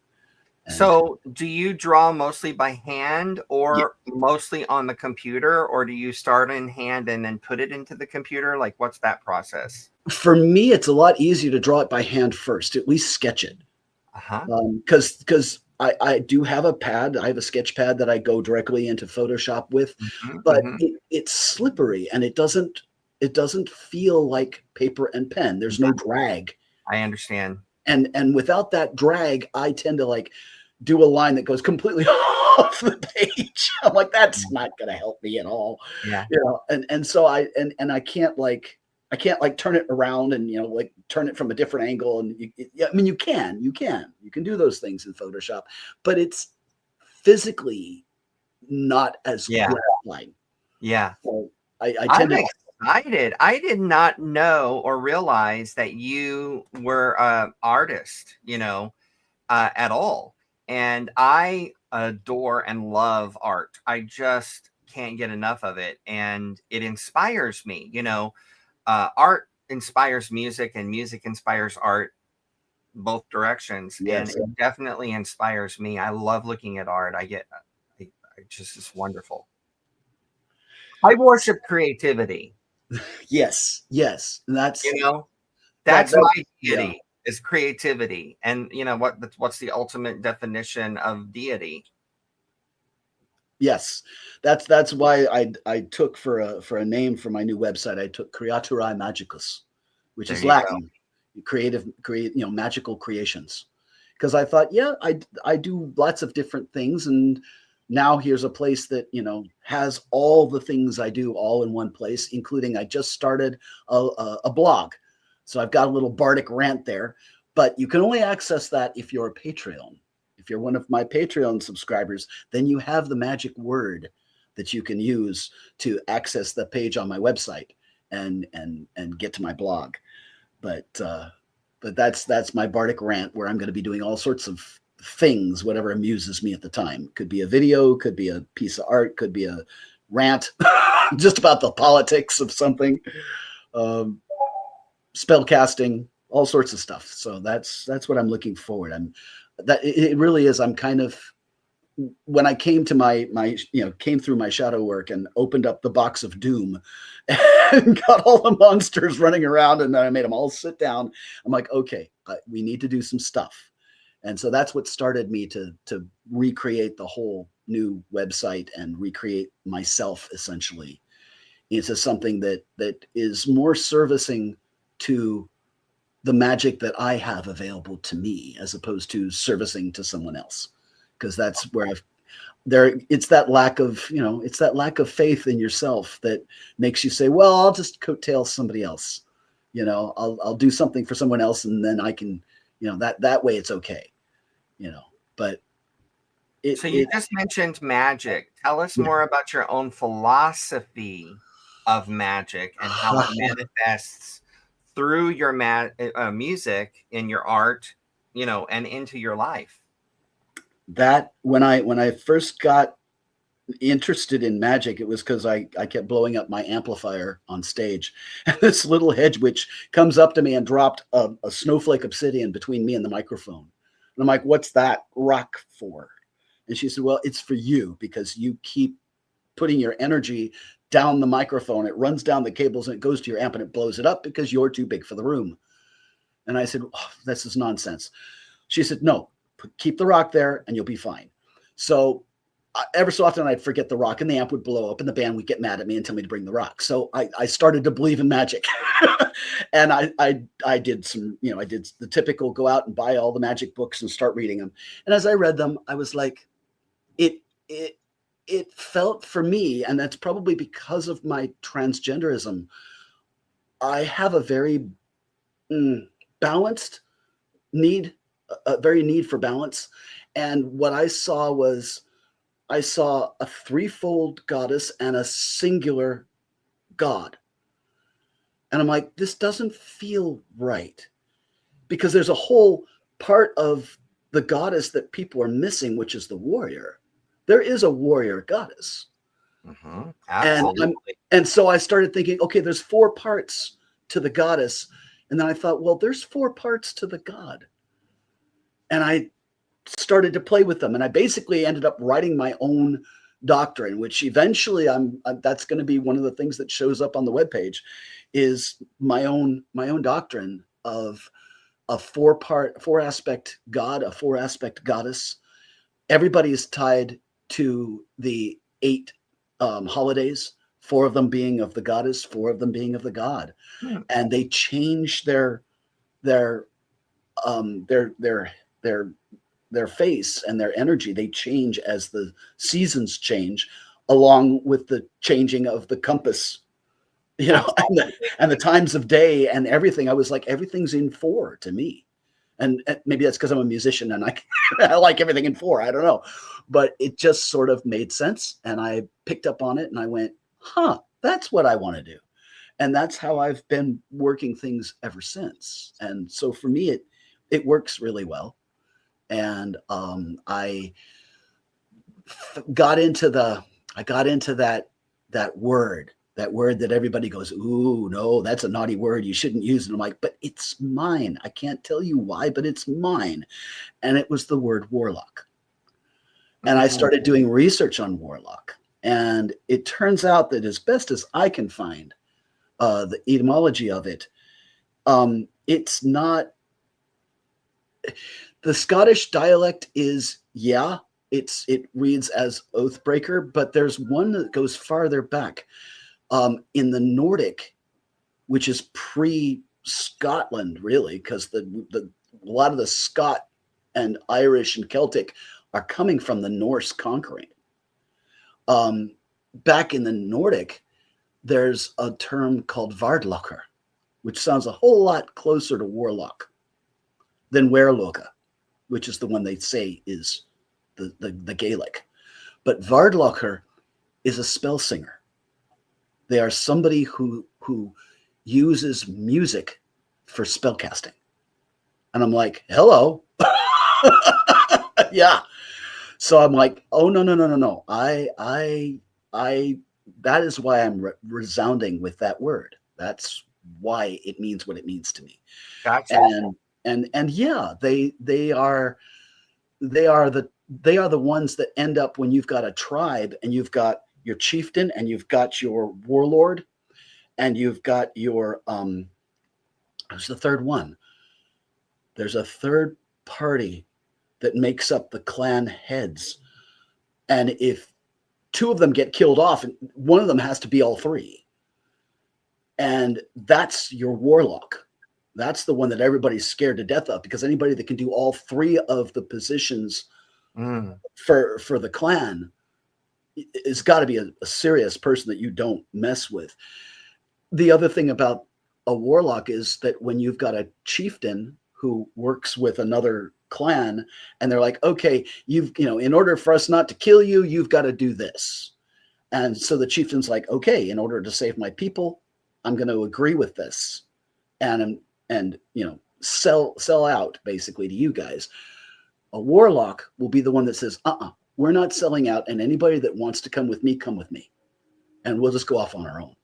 And so do you draw mostly by hand or mostly on the computer, or do you start in hand and then put it into the computer? Like, what's that process? for me, it's a lot easier to draw it by hand first, at least sketch it. Because I do have a pad. I have a sketch pad that I go directly into Photoshop with, but it's slippery and it doesn't feel like paper and pen. There's no drag. I understand. And without that drag, I tend to like do a line that goes completely off the page. I'm like, that's not going to help me at all. Yeah. You know, and so I can't like turn it around and, you know, like turn it from a different angle. And I mean, you can do those things in Photoshop, but it's physically not as gratifying. Yeah. So I I'm tend to. excited. I did not know or realize that you were an artist, you know, at all. And I adore and love art. I just can't get enough of it. And it inspires me, you know. Art inspires music and music inspires art, both directions. Yes. And it definitely inspires me. I love looking at art. It's wonderful. I worship creativity. Yes. That's, You know, that's my deity, yeah. is creativity. And you know what's the ultimate definition of deity? Yes, that's why I took for a name for my new website. I took Creaturae Magicus, which is Latin, magical creations. Because I thought, I do lots of different things, and now here's a place that, you know, has all the things I do all in one place, including I just started a blog, so I've got a little Bardic rant there, but you can only access that if you're a Patreon. If you're one of my Patreon subscribers, then you have the magic word that you can use to access the page on my website and get to my blog. But that's my Bardic rant, where I'm going to be doing all sorts of things, whatever amuses me at the time. Could be a video, could be a piece of art, could be a rant just about the politics of something, spell casting, all sorts of stuff. So that's what I'm looking forward. It really is. I'm kind of, when I came to came through my shadow work and opened up the box of doom and got all the monsters running around, and then I made them all sit down. I'm like, okay, we need to do some stuff. And so that's what started me to recreate the whole new website and recreate myself essentially into something that is more servicing to the magic that I have available to me, as opposed to servicing to someone else, because that's where it's that lack of, it's that lack of faith in yourself that makes you say, well, I'll just coattail somebody else. I'll do something for someone else, and then I can, that way it's okay, but so you just mentioned magic. Tell us more about your own philosophy of magic and how it manifests through your music in your art, and into your life. That when I first got interested in magic, it was because I kept blowing up my amplifier on stage, and this little hedge witch comes up to me and dropped a snowflake obsidian between me and the microphone. And I'm like, what's that rock for? And she said, well, it's for you, because you keep putting your energy down the microphone. It runs down the cables and it goes to your amp and it blows it up because you're too big for the room. And I said, oh, this is nonsense. She said, no, keep the rock there and you'll be fine. So ever so often I'd forget the rock and the amp would blow up and the band would get mad at me and tell me to bring the rock. So I started to believe in magic. And I did some, I did the typical go out and buy all the magic books and start reading them. And as I read them, I was like, it felt for me, and that's probably because of my transgenderism, I have a very balanced need, a very need for balance. And what I saw was, I saw a threefold goddess and a singular god. And I'm like, this doesn't feel right, because there's a whole part of the goddess that people are missing, which is the warrior. There is a warrior goddess. Mm-hmm. Absolutely. And so I started thinking, okay, there's 4 parts to the goddess. And then I thought, well, there's 4 parts to the god. And I started to play with them. And I basically ended up writing my own doctrine, which eventually that's going to be one of the things that shows up on the webpage, is my own doctrine of a 4-aspect god, a 4-aspect goddess. Everybody is tied to the 8 holidays, 4 of them being of the goddess, 4 of them being of the god. And they change their face and their energy. They change as the seasons change, along with the changing of the compass, and the times of day and everything. I was like, everything's in 4 to me. And maybe that's because I'm a musician and I like everything in 4. I don't know. But it just sort of made sense. And I picked up on it and I went, that's what I want to do. And that's how I've been working things ever since. And so for me, it works really well. And I got into that word that everybody goes, ooh, no, that's a naughty word, you shouldn't use it. I'm like, but it's mine. I can't tell you why, but it's mine. And it was the word warlock. And I started doing research on warlock. And it turns out that, as best as I can find the etymology of it, it's not, the Scottish dialect is, it reads as Oathbreaker, but there's one that goes farther back. In the Nordic, which is pre-Scotland, really, because a lot of the Scot and Irish and Celtic are coming from the Norse conquering. Back in the Nordic, there's a term called Vardlocker, which sounds a whole lot closer to warlock than werloka, which is the one they say is the Gaelic. But Vardlocker is a spell singer. They are somebody who uses music for spell casting. And I'm like, hello. Yeah. So I'm like, oh, no. I that is why I'm resounding with that word. That's why it means what it means to me. Gotcha. And yeah, they are the ones that end up when you've got a tribe and you've got your chieftain and you've got your warlord and you've got your who's the third one? There's a third party that makes up the clan heads. And if 2 of them get killed off, one of them has to be all 3. And that's your warlock. That's the one that everybody's scared to death of, because anybody that can do all three of the positions for the clan is got to be a serious person that you don't mess with. The other thing about a warlock is that when you've got a chieftain who works with another clan and they're like, okay, in order for us not to kill you, you've got to do this. And so the chieftain's like, okay, in order to save my people, I'm going to agree with this and sell out basically to you guys. A warlock will be the one that says, we're not selling out, and anybody that wants to come with me, and we'll just go off on our own.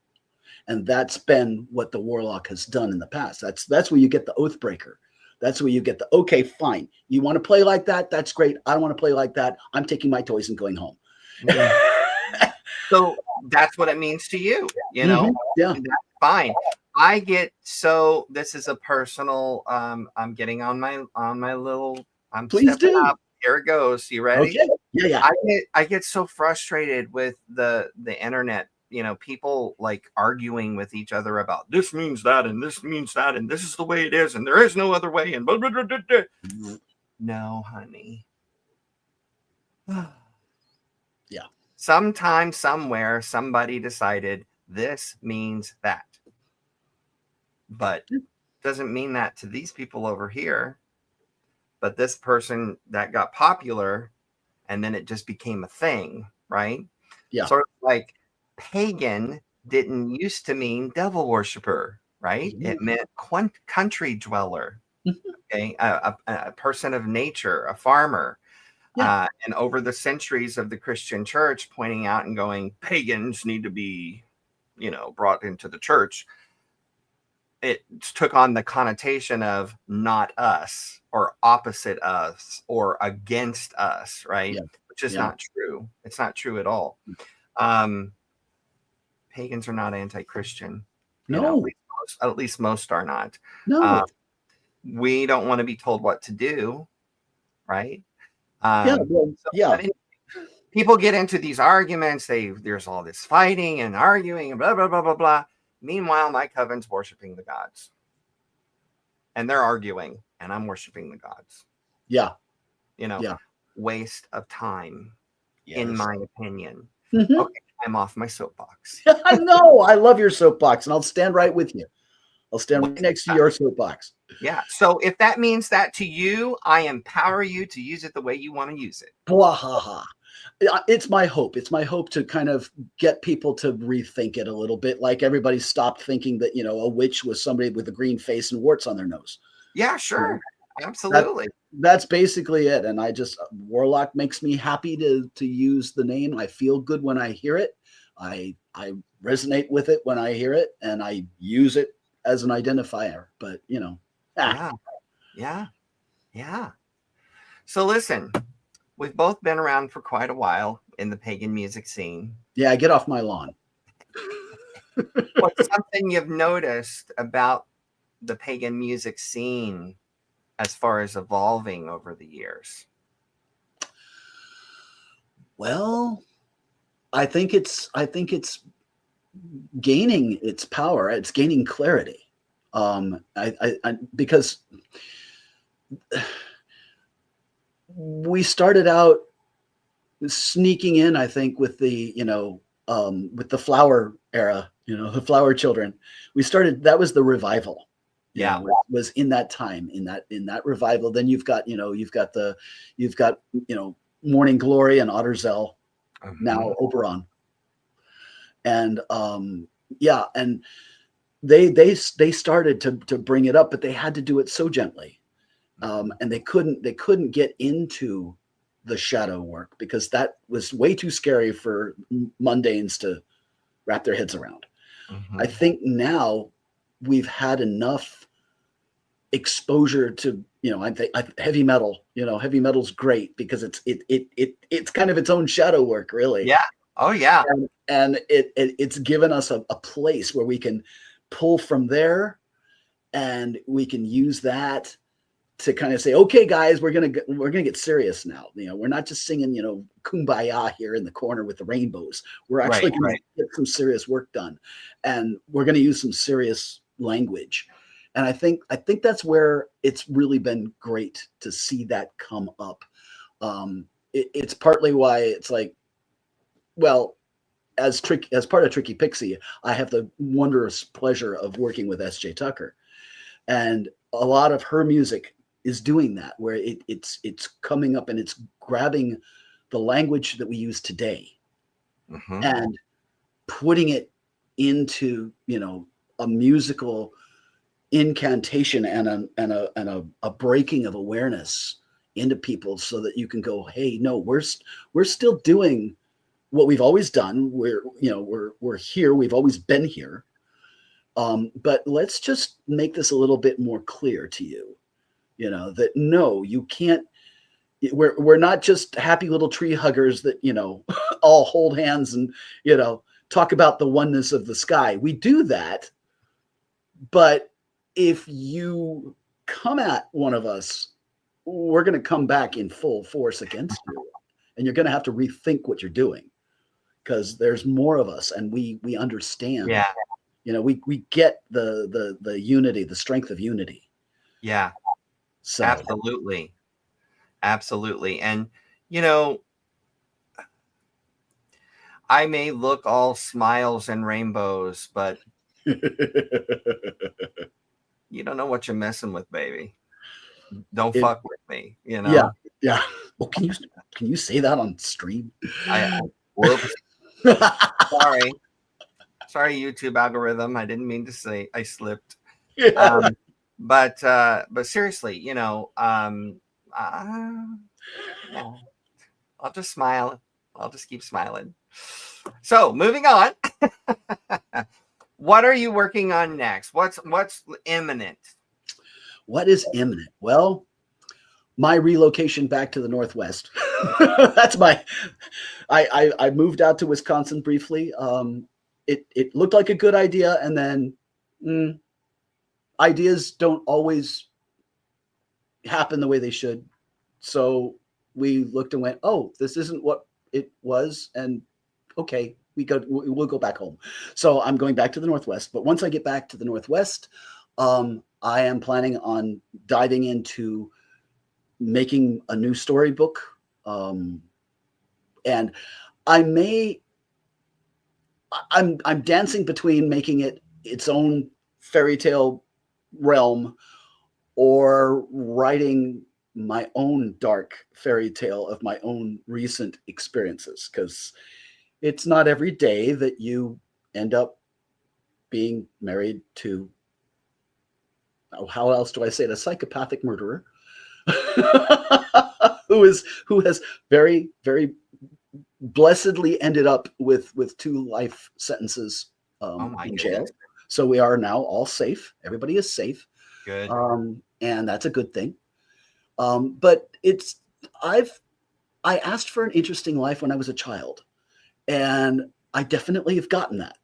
And that's been what the warlock has done in the past. That's where you get the oath breaker. That's where you get the, okay, fine. You want to play like that? That's great. I don't want to play like that. I'm taking my toys and going home. So that's what it means to you, Yeah. That's fine. This is a personal, I'm getting on my little, I'm Please stepping do. up. Here it goes. You ready? Okay. Yeah. I get so frustrated with the internet, people like arguing with each other about this means that, and this means that, and this is the way it is, and there is no other way, and blah, blah, blah, blah, blah. No, honey. Yeah. Sometime, somewhere, somebody decided this means that. But doesn't mean that to these people over here. But this person that got popular, and then it just became a thing, right? Yeah. Sort of like pagan didn't used to mean devil worshiper, right? Mm-hmm. It meant country dweller, okay, a person of nature, a farmer. Yeah. And over the centuries of the Christian church pointing out and going, pagans need to be, brought into the church. It took on the connotation of not us or opposite us or against us, right? Yeah. Which is not true. It's not true at all. Pagans are not anti-Christian. No. At least most are not. No. We don't want to be told what to do, right? People get into these arguments. There's all this fighting and arguing and blah, blah, blah, blah, blah. Meanwhile, my coven's worshiping the gods. And they're arguing, and I'm worshiping the gods. Yeah. Waste of time, in my opinion. Mm-hmm. Okay, I'm off my soapbox. I know. I love your soapbox, and I'll stand right with you. I'll stand right next to your soapbox. Yeah. So if that means that to you, I empower you to use it the way you want to use it. Bwahaha. It's my hope. It's my hope to kind of get people to rethink it a little bit. Like everybody stopped thinking that, a witch was somebody with a green face and warts on their nose. Yeah, sure. Absolutely. That's basically it. And warlock makes me happy to use the name. I feel good when I hear it. I resonate with it when I hear it, and I use it as an identifier, but Yeah. So listen, we've both been around for quite a while in the pagan music scene. Yeah, get off my lawn. What's something you've noticed about the pagan music scene as far as evolving over the years? Well, I think it's gaining its power. It's gaining clarity. Because we started out sneaking in, I think, with the flower era, the flower children. That was the revival. Yeah. Was in that time, in that revival. Then you've got Morning Glory and Otterzell, now Oberon. And and they started to bring it up, but they had to do it so gently. And they couldn't get into the shadow work because that was way too scary for mundanes to wrap their heads around. Mm-hmm. I think now we've had enough exposure to, I think heavy metal. Heavy metal's great because it's kind of its own shadow work, really. Yeah. Oh yeah. And it's given us a place where we can pull from there, and we can use that to kind of say, okay, guys, we're gonna get serious now. We're not just singing, kumbaya here in the corner with the rainbows. We're actually going to get some serious work done, and we're going to use some serious language. And I think that's where it's really been great to see that come up. It's partly why it's like, well, as part of Tricky Pixie, I have the wondrous pleasure of working with S.J. Tucker, and a lot of her music is doing that, where it's coming up and it's grabbing the language that we use today and putting it into, you know, a musical incantation and a breaking of awareness into people, so that you can go, hey, no, we're still doing what we've always done. We're here. We've always been here. But let's just make this a little bit more clear to you, you know, that no, you can't. We're not just happy little tree huggers that, you know, all hold hands and, you know, talk about the oneness of the sky. We do that, but if you come at one of us, we're going to come back in full force against you, and you're going to have to rethink what you're doing, because there's more of us, and we understand. Yeah. You know, we get the unity, the strength of unity. Yeah. So Absolutely. And, you know, I may look all smiles and rainbows, but you don't know what you're messing with, baby. Don't fuck with me, you know? Yeah. Well, can you say that on stream? Whoops. Sorry, YouTube algorithm. I didn't mean to say. I slipped. Yeah. But seriously, you know, I'll just smile. I'll just keep smiling. So moving on. What are you working on next? What's imminent? What is imminent? Well, my relocation back to the Northwest. That's I moved out to Wisconsin briefly. It looked like a good idea, and then ideas don't always happen the way they should. So we looked and went, oh, this isn't what it was, and okay, we'll go back home. So I'm going back to the Northwest. But once I get back to the Northwest, I am planning on diving into making a new storybook. And I'm dancing between making it its own fairy tale realm or writing my own dark fairy tale of my own recent experiences, because it's not every day that you end up being married to, how else do I say it, a psychopathic murderer who has very, very blessedly ended up with 2 life sentences in jail. Goodness. So we are now all safe. Everybody is safe. Good. And that's a good thing. But I asked for an interesting life when I was a child, and I definitely have gotten that.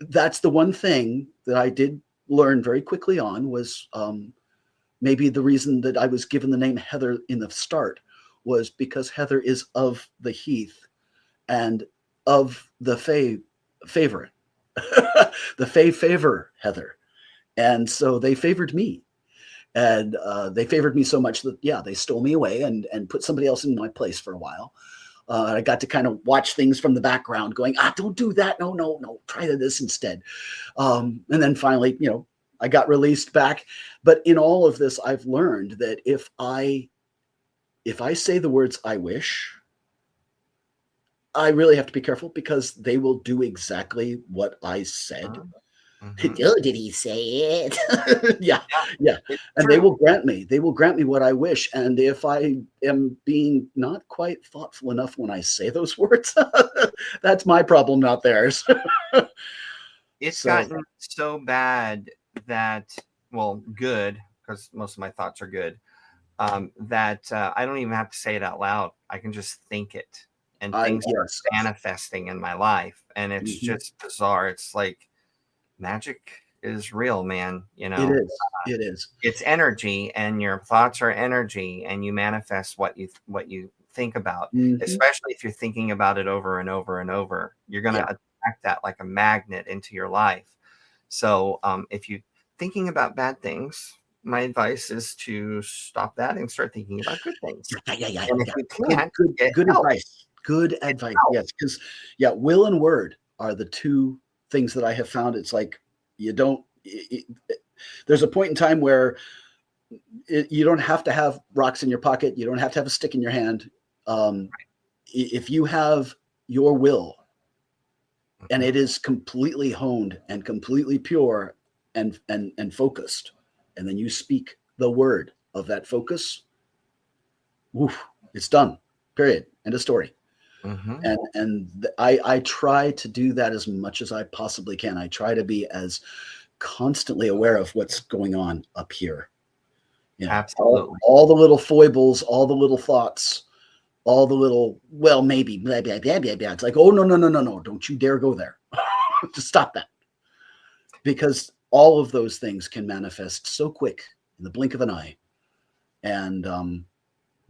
That's the one thing that I did learn very quickly on was maybe the reason that I was given the name Heather in the start was because Heather is of the heath and of the favor, the favor Heather. And so they favored me. And they favored me so much that, they stole me away and put somebody else in my place for a while. I got to kind of watch things from the background going, don't do that. No, try this instead. And then finally, I got released back. But in all of this, I've learned that if I say the words I wish, I really have to be careful, because they will do exactly what I said. Oh, did he say it? Yeah. And they will grant me what I wish. And if I am being not quite thoughtful enough when I say those words, that's my problem, not theirs. It's gotten so bad that, well, good, because most of my thoughts are good, that I don't even have to say it out loud. I can just think it, and things are manifesting in my life. And it's just bizarre. It's like, magic is real, man. It is. It's energy, and your thoughts are energy, and you manifest what you think about. Especially if you're thinking about it over and over and over, you're going to attract that like a magnet into your life. So if you thinking about bad things, my advice is to stop that and start thinking about good things. Yeah. And if you can't, get Good help. advice. Good advice. Yes, because will and word are the two things that I have found. It's like you don't. There's a point in time where you don't have to have rocks in your pocket. You don't have to have a stick in your hand. If you have your will, and it is completely honed and completely pure and focused, and then you speak the word of that focus, woof, it's done. Period. End of story. I try to do that as much as I possibly can. I try to be as constantly aware of what's going on up here. Absolutely. All the little foibles, all the little thoughts, all the little, well, maybe, blah, blah, blah, blah, blah. It's like, oh, no. Don't you dare go there. Just stop that. Because all of those things can manifest so quick in the blink of an eye. And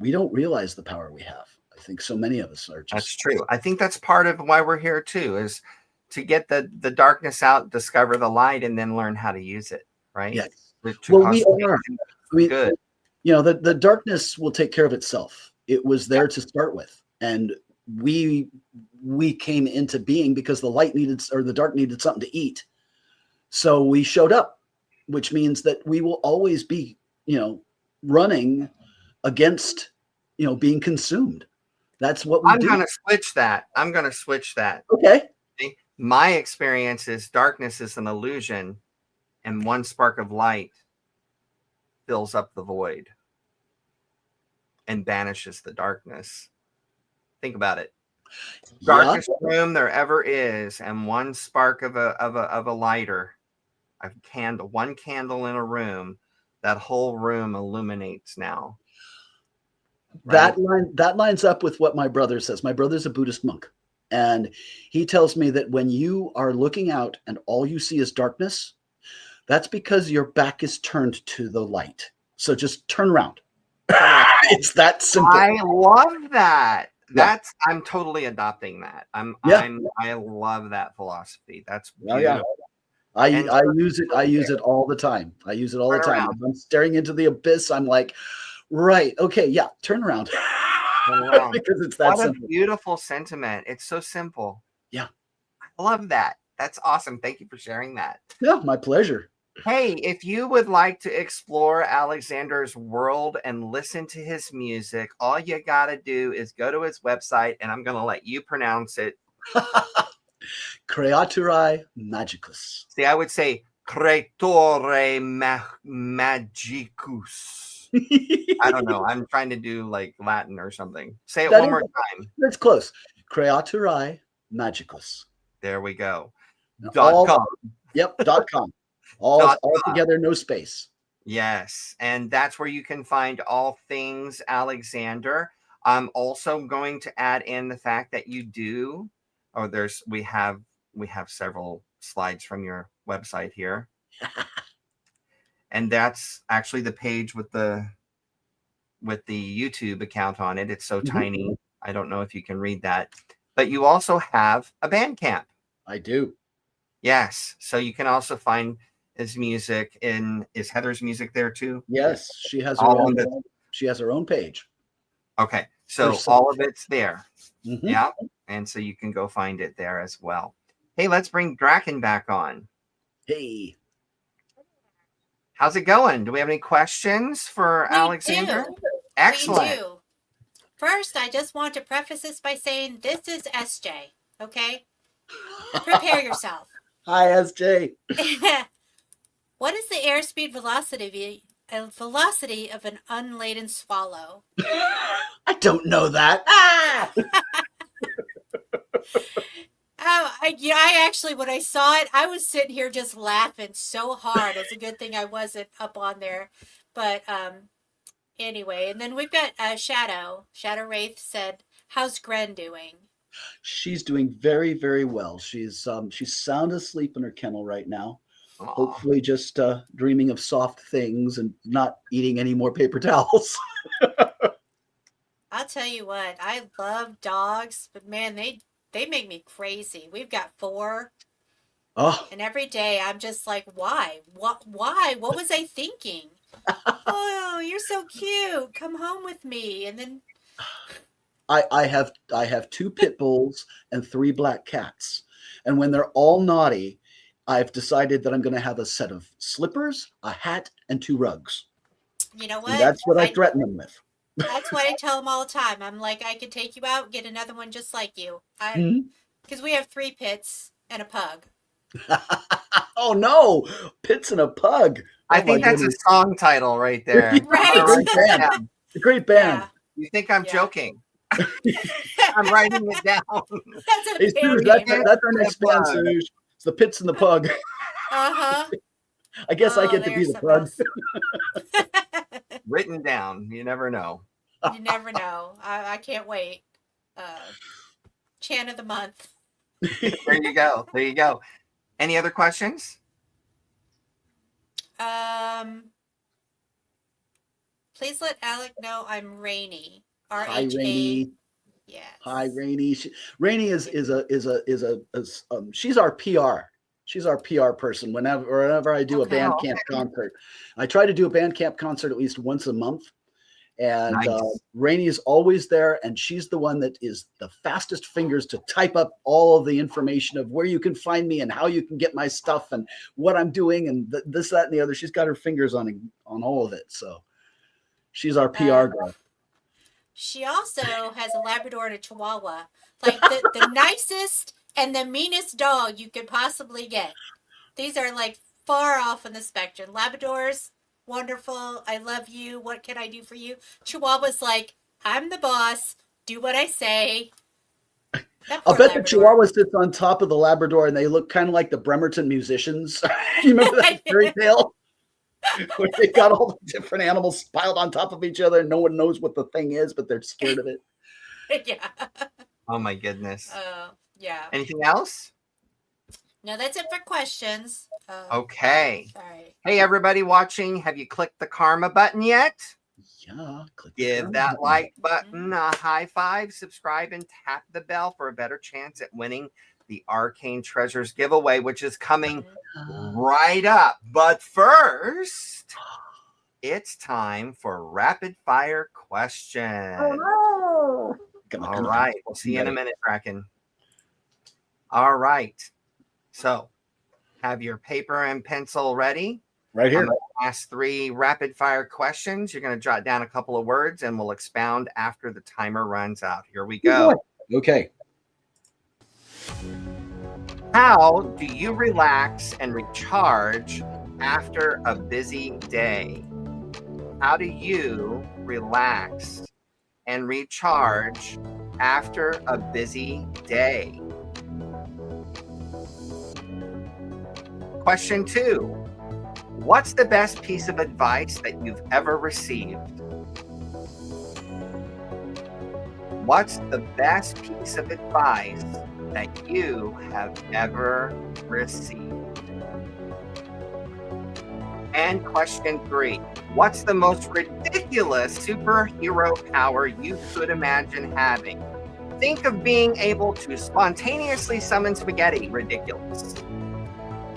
we don't realize the power we have. I think so many of us are just. That's true. I think that's part of why we're here too, is to get the darkness out, discover the light, and then learn how to use it. Right? Yes. Well, we are. Good. The darkness will take care of itself. It was there to start with, and we came into being because the light needed, or the dark needed, something to eat. So we showed up, which means that we will always be, running against, being consumed. That's what we do. I'm going to switch that. Okay. My experience is darkness is an illusion, and one spark of light fills up the void and banishes the darkness. Think about it. Darkest room there ever is, and one spark of a lighter, one candle in a room, that whole room illuminates now. Right? That lines up with what my brother says. My brother's a Buddhist monk, and he tells me that when you are looking out and all you see is darkness, that's because your back is turned to the light. So just turn around. It's that simple. I love that. I'm totally adopting that. I love that philosophy. That's beautiful. Yeah. I use it all the time. I use it all the time. If I'm staring into the abyss, I'm like, right, okay, yeah, turn around. Because it's that simple. What a beautiful sentiment. It's so simple. Yeah. I love that. That's awesome. Thank you for sharing that. Yeah, my pleasure. Hey, if you would like to explore Alexander's world and listen to his music, all you got to do is go to his website, and I'm going to let you pronounce it. Creaturae Magicus. See, I would say Creatore Magicus. I don't know. I'm trying to do like Latin or something. Say it one more time. That's close. Creaturae Magicus. There we go. .com. Yep, .com. All together, no space. Yes, and that's where you can find all things Alexander. I'm also going to add in the fact that you do. Oh, we have several slides from your website here, and that's actually the page with the YouTube account on it. It's so tiny. I don't know if you can read that, but you also have a Bandcamp. I do. Yes, so you can also find his music is Heather's music there too? Yes, she has her own page. Okay, so all of it's there. Yeah, and so you can go find it there as well. Hey, let's bring Draken back on. Hey. How's it going? Do we have any questions for Alexander? Excellent. We do. First, I just want to preface this by saying this is SJ, okay? Prepare yourself. Hi, SJ. What is the airspeed velocity of an unladen swallow? I don't know that. I actually, when I saw it, I was sitting here just laughing so hard. It's a good thing I wasn't up on there. But anyway, and then we've got Shadow. Shadow Wraith said, "How's Gren doing?" She's doing very, very well. She's sound asleep in her kennel right now. Aww. Hopefully just dreaming of soft things and not eating any more paper towels. I'll tell you what, I love dogs, but man, they make me crazy. We've got 4, Oh, And every day I'm just like, why? Why? What was I thinking? Oh, you're so cute. Come home with me. And then, I have 2 pit bulls and 3 black cats. And when they're all naughty, I've decided that I'm going to have a set of slippers, a hat, and 2 rugs. you know And what? that's what I threaten them with. That's what I tell them all the time. I'm like, I could take you out, get another one just like you. Mhm. Because we have 3 pits and a pug. Oh no, Pits and a Pug. I Oh, think my that's a goodness. song title right there. Right. All right, Great band. yeah. It's a great band. Yeah. You think I'm Yeah. joking? I'm writing it down. That's a Hey, band Suze, name. that's our next The band, Pug. Suze. It's the Pits and the Pug. Uh-huh. I guess I Oh, get to they be are the something Pug. else. Written down. You never know. You never know. I can't wait. Chant of the month. There you go. There you go. Any other questions? Please let Alec know I'm Rainy. Hi, RHA. Rainy. Yes. Hi, Rainy. Rainy is she's our PR. She's our PR person. Whenever I do a Okay. Bandcamp concert, I try to do a Bandcamp concert at least once a month. And Nice. Rainy is always there, and she's the one that is the fastest fingers to type up all of the information of where you can find me and how you can get my stuff and what I'm doing and this, that, and the other. She's got her fingers on all of it. So she's our PR girl. She also has a Labrador and a Chihuahua. Like the nicest and the meanest dog you could possibly get. These are like far off on the spectrum. Labradors, wonderful. I love you. What can I do for you? Chihuahua's like, I'm the boss. Do what I say. That I'll poor bet the Labrador. Chihuahua sits on top of the Labrador and they look kind of like the Bremerton musicians. You remember that fairy tale? Where they got all the different animals piled on top of each other and no one knows what the thing is, but they're scared of it. Yeah. Oh my goodness. Yeah. Anything else? No, that's it for questions. Okay. Sorry. Hey, everybody watching, have you clicked the karma button yet? Yeah. Click the Give karma that button. like button a high five, subscribe, and tap the bell for a better chance at winning the Arcane Treasures Giveaway, which is coming right up. But first, it's time for rapid fire questions. All right. We'll see you in a minute, Kraken. All right. So, have your paper and pencil ready? Right here. I'm going to ask 3 rapid fire questions. You're going to jot down a couple of words and we'll expound after the timer runs out. Here we go. Okay. How do you relax and recharge after a busy day? How do you relax and recharge after a busy day? Question 2. What's the best piece of advice that you've ever received? What's the best piece of advice that you have ever received? And question 3. What's the most ridiculous superhero power you could imagine having? Think of being able to spontaneously summon spaghetti. Ridiculous.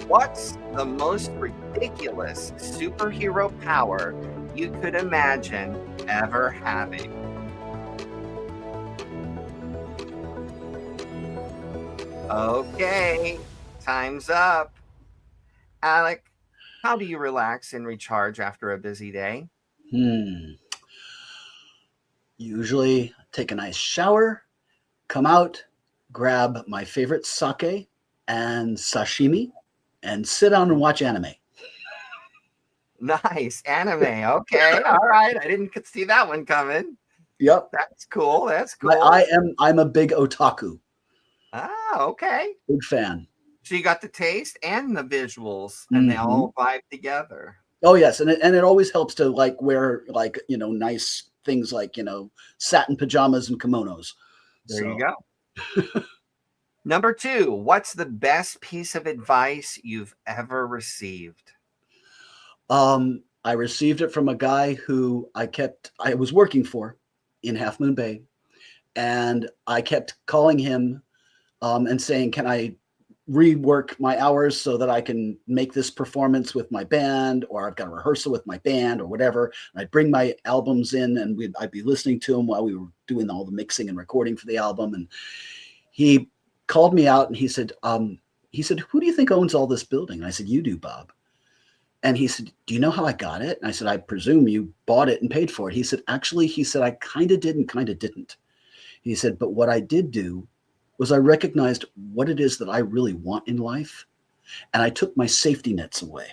What's the most ridiculous superhero power you could imagine ever having? Okay, time's up. Alec, how do you relax and recharge after a busy day? Usually take a nice shower, come out, grab my favorite sake and sashimi, and sit down and watch anime. Nice. Anime. Okay. All right. I didn't see that one coming. Yep. That's cool. That's cool. I'm a big otaku. Ah, okay. Big fan. So you got the taste and the visuals, and they all vibe together. Oh yes, and it always helps to like wear like nice things like satin pajamas and kimonos. There you go. Number 2, what's the best piece of advice you've ever received? I received it from a guy who I was working for in Half Moon Bay, and I kept calling him and saying, can I rework my hours so that I can make this performance with my band, or I've got a rehearsal with my band or whatever. And I'd bring my albums in and I'd be listening to them while we were doing all the mixing and recording for the album. And he called me out and he said, who do you think owns all this building? And I said, you do, Bob. And he said, do you know how I got it? And I said, I presume you bought it and paid for it. He said, actually, he said, I kind of did and kind of didn't. He said, but what I did do was I recognized what it is that I really want in life. And I took my safety nets away.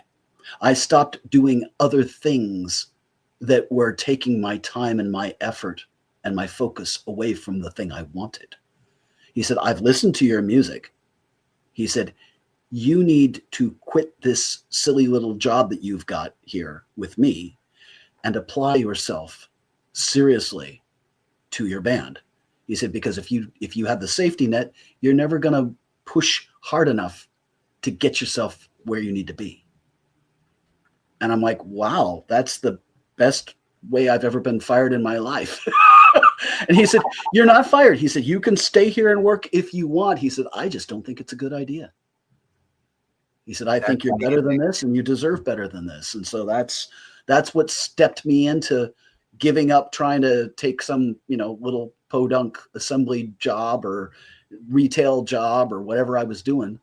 I stopped doing other things that were taking my time and my effort and my focus away from the thing I wanted. He said, I've listened to your music. He said, you need to quit this silly little job that you've got here with me and apply yourself seriously to your band. He said, because if you have the safety net, you're never going to push hard enough to get yourself where you need to be. And I'm like, wow, that's the best way I've ever been fired in my life. And he said, you're not fired. He said, you can stay here and work if you want. He said, I just don't think it's a good idea. He said, I think you're better than this and you deserve better than this. And so that's what stepped me into giving up trying to take some, little podunk assembly job or retail job or whatever I was doing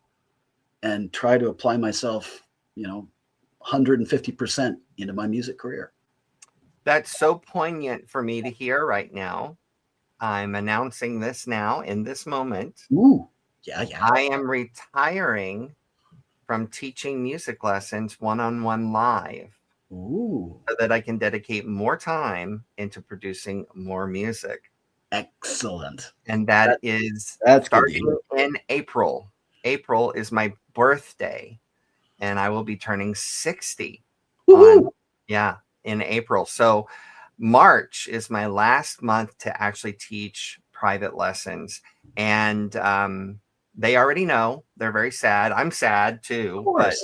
and try to apply myself, 150% into my music career. That's so poignant for me to hear right now. I'm announcing this now in this moment. Ooh, yeah. I am retiring from teaching music lessons one-on-one live. Ooh. So that I can dedicate more time into producing more music. Excellent. And that's starting in April. April is my birthday, and I will be turning 60 in April. So March is my last month to actually teach private lessons. And they already know. They're very sad. I'm sad too, but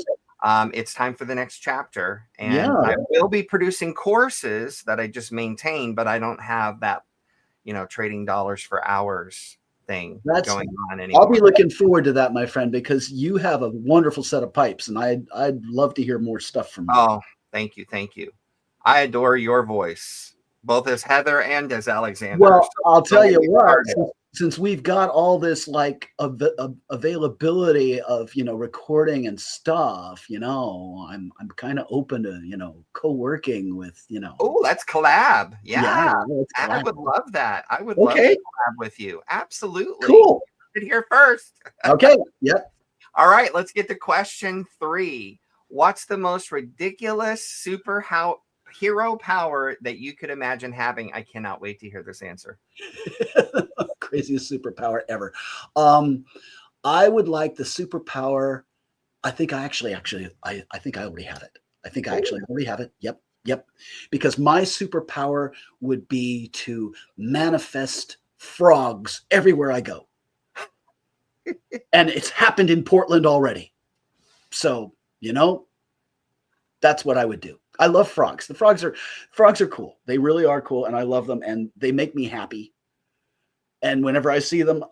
it's time for the next chapter. And I will be producing courses that I just maintain, but I don't have that, trading dollars for hours thing going on anymore. I'll be looking forward to that, my friend, because you have a wonderful set of pipes, and I'd love to hear more stuff from you. Oh, thank you. Thank you. I adore your voice, both as Heather and as Alexander. Well, I'll tell you what, since we've got all this like availability of, recording and stuff, I'm kind of open to, co-working with, Oh, let's collab. Yeah. I would love that. I would love to collab with you. Absolutely. Cool. You here first. Okay. Yep. All right. Let's get to question 3. What's the most ridiculous hero power that you could imagine having? I cannot wait to hear this answer. Craziest superpower ever. I would like the superpower. I think I actually, I think I already have it. I think I actually already have it. Yep. Because my superpower would be to manifest frogs everywhere I go. And it's happened in Portland already. So, that's what I would do. I love frogs. The frogs are cool. They really are cool. And I love them and they make me happy. And whenever I see them,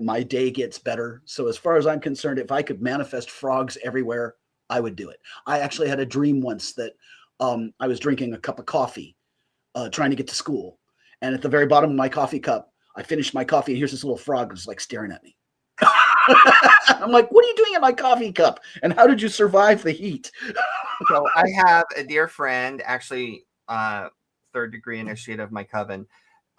my day gets better. So as far as I'm concerned, if I could manifest frogs everywhere, I would do it. I actually had a dream once that I was drinking a cup of coffee, trying to get to school. And at the very bottom of my coffee cup, I finished my coffee and here's this little frog that's like staring at me. I'm like, what are you doing in my coffee cup? And how did you survive the heat? So I have a dear friend, actually, 3rd degree initiate of my coven,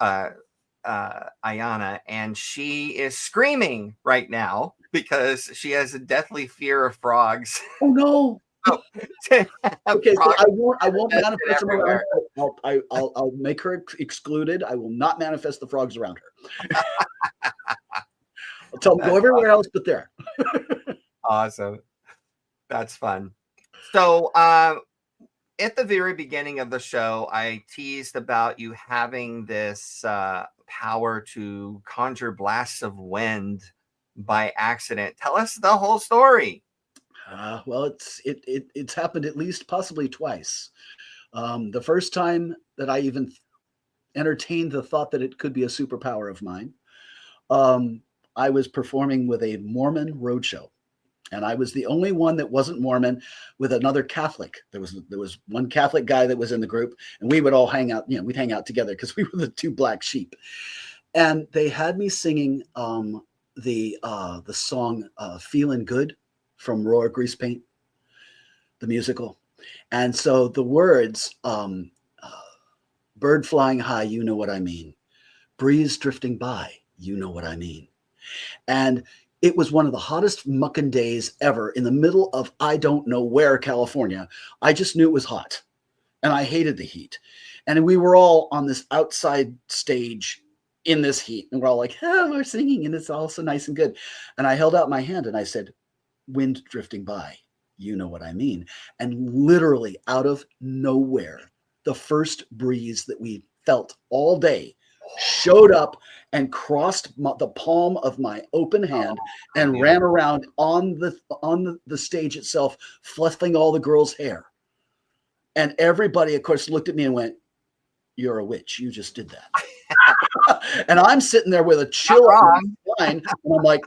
Ayana, and she is screaming right now because she has a deathly fear of frogs. Oh no. Okay, so I won't manifest them around her. I'll make her excluded. I will not manifest the frogs around her. I'll tell them go everywhere else but there. Awesome. That's fun. So at the very beginning of the show, I teased about you having this power to conjure blasts of wind by accident. Tell us the whole story. Well, it's happened at least possibly twice. The first time that I even entertained the thought that it could be a superpower of mine, I was performing with a Mormon roadshow And I was the only one that wasn't Mormon with another Catholic. There was one Catholic guy that was in the group, and we would all hang out. We'd hang out together because we were the two black sheep. And they had me singing the song "Feeling Good" from Roar Grease Paint, the musical. And so the words, bird flying high, you know what I mean. Breeze drifting by, you know what I mean. And it was one of the hottest mucking days ever in the middle of I don't know where, California. I just knew it was hot and I hated the heat. And we were all on this outside stage in this heat. And we're all like, oh, we're singing and it's all so nice and good. And I held out my hand and I said, wind drifting by, you know what I mean. And literally out of nowhere, the first breeze that we felt all day showed up and crossed the palm of my open hand and ran around on the stage itself, fluffing all the girls' hair. And everybody, of course, looked at me and went, you're a witch. You just did that. And I'm sitting there with a chill on my spine, and I'm like,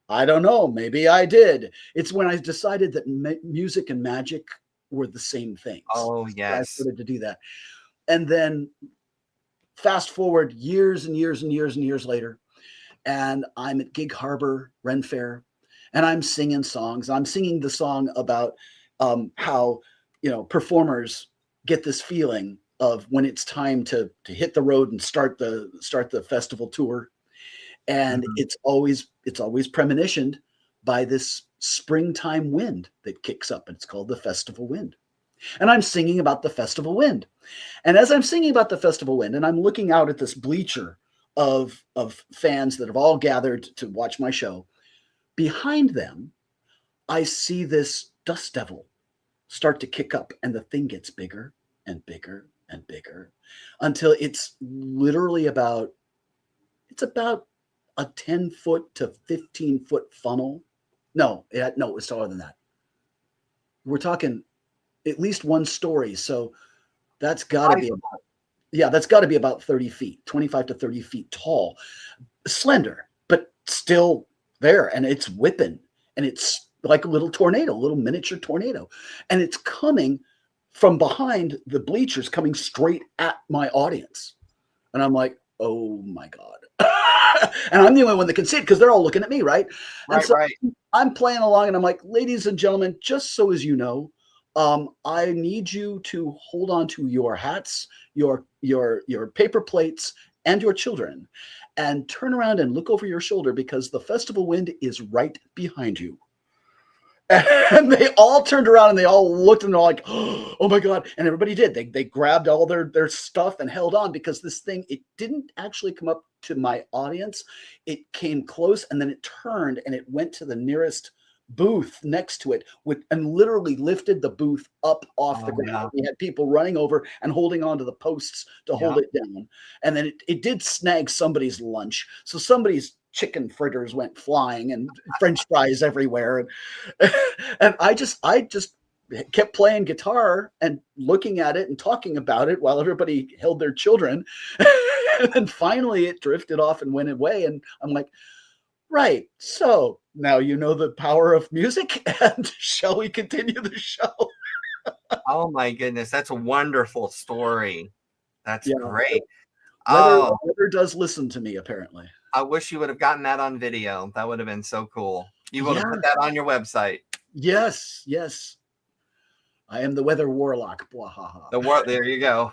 I don't know. Maybe I did. It's when I decided that music and magic were the same things. Oh, yes. I started to do that. And then fast forward years and years and years and years later, and I'm at Gig Harbor Ren Fair, and I'm singing songs. I'm singing the song about how performers get this feeling of when it's time to hit the road and start the festival tour, and it's always premonitioned by this springtime wind that kicks up, and it's called the festival wind. And I'm singing about the festival wind. And as I'm singing about the festival wind, and I'm looking out at this bleacher of fans that have all gathered to watch my show, behind them, I see this dust devil start to kick up, and the thing gets bigger and bigger and bigger until it's literally about a 10-foot to 15-foot funnel. No, it was taller than that. We're talking at least one story. So that's got to be about 30 feet, 25 to 30 feet tall, slender, but still there. And it's whipping, and it's like a little tornado, a little miniature tornado. And it's coming from behind the bleachers, coming straight at my audience. And I'm like, oh my God. And I'm the only one that can see it because they're all looking at me, right? And so I'm playing along, and I'm like, ladies and gentlemen, just so as you know, I need you to hold on to your hats, your paper plates, and your children, and turn around and look over your shoulder because the festival wind is right behind you. And they all turned around and they all looked and they're like, oh my God. And everybody did. They grabbed all their stuff and held on because this thing, it didn't actually come up to my audience. It came close and then it turned and it went to the nearest booth next to it and literally lifted the booth up off the ground. We had people running over and holding onto the posts to hold it down. And then it did snag somebody's lunch. So somebody's chicken fritters went flying and French fries everywhere. And I just kept playing guitar and looking at it and talking about it while everybody held their children. And then finally it drifted off and went away. And I'm like, right. So now you know the power of music, and shall we continue the show? Oh my goodness. That's a wonderful story. That's great. Weather does listen to me, apparently. I wish you would have gotten that on video. That would have been so cool. You would have put that on your website. Yes. I am the weather warlock. There you go.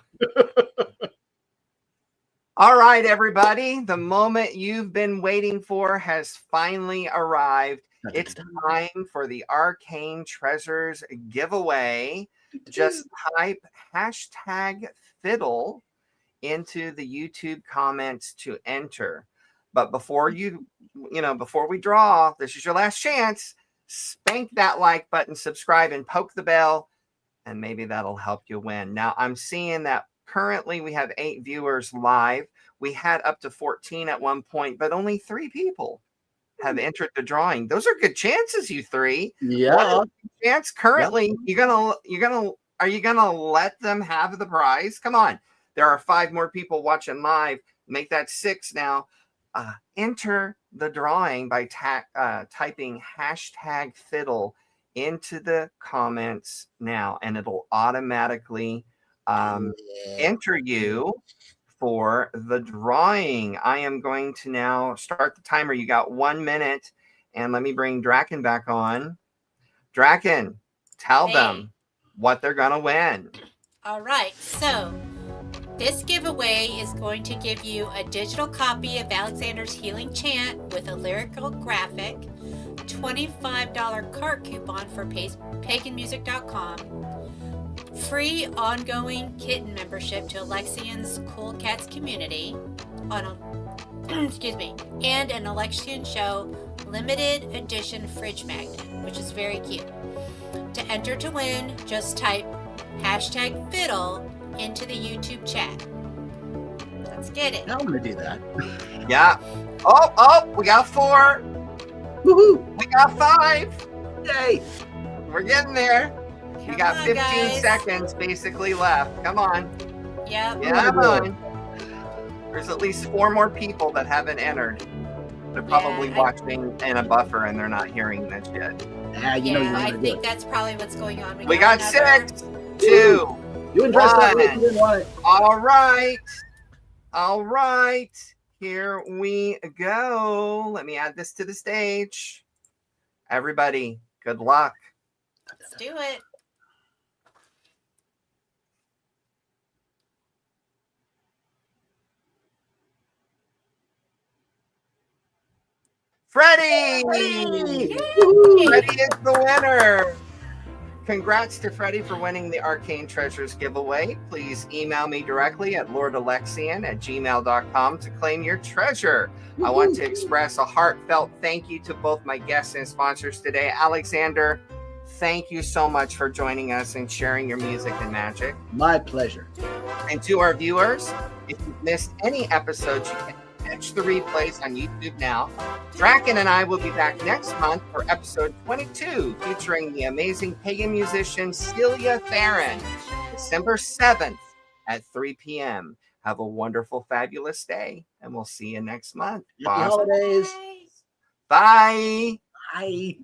All right, everybody. The moment you've been waiting for has finally arrived. It's time for the Arcane Treasures Giveaway. Just type #Fiddle into the YouTube comments to enter. But before before we draw, this is your last chance. Spank that like button, subscribe, and poke the bell, and maybe that'll help you win. Now, I'm seeing that currently we have 8 viewers live. We had up to 14 at one point, but only 3 people have entered the drawing. Those are good chances, you 3. Yeah. Chance currently. Are you gonna let them have the prize? Come on. There are 5 more people watching live. Make that 6 now. enter the drawing by typing #fiddle into the comments now, and it'll automatically enter you for the drawing. I am going to now start the timer. You got 1 minute, and let me bring Draken back on. Draken, tell them what they're gonna win. All right, so this giveaway is going to give you a digital copy of Alexander's Healing Chant with a lyrical graphic, $25 cart coupon for paganmusic.com, free ongoing kitten membership to Alexian's Cool Cats community and an Alexian Show limited edition fridge magnet, which is very cute. To enter to win, just type #fiddle into the YouTube chat. Let's get it. Now I'm gonna do that. Yeah. Oh, we got 4. Woohoo! We got 5. Yay! We're getting there. We got 15 guys. seconds basically left. Come on. Yep. Yeah, come on. There's at least 4 more people that haven't entered. They're probably watching in a buffer and they're not hearing this yet. Yeah, you know you're I gonna do think it. that's probably what's going on. We got another- 6, 2, You and dress that way. You 1. didn't want it. All right. Here we go. Let me add this to the stage. Everybody, good luck. Let's do it. Freddie! Woohoo! Freddie is the winner. Congrats to Freddie for winning the Arcane Treasures giveaway. Please email me directly at lordalexian@gmail.com to claim your treasure. I want to express a heartfelt thank you to both my guests and sponsors today. Alexander, thank you so much for joining us and sharing your music and magic. My pleasure. And to our viewers, if you've missed any episodes, you can catch the replays on YouTube now. Draken and I will be back next month for episode 22, featuring the amazing pagan musician Celia Theron, December 7th at 3 p.m. Have a wonderful, fabulous day, and we'll see you next month. Happy holidays. Bye. Bye. Bye.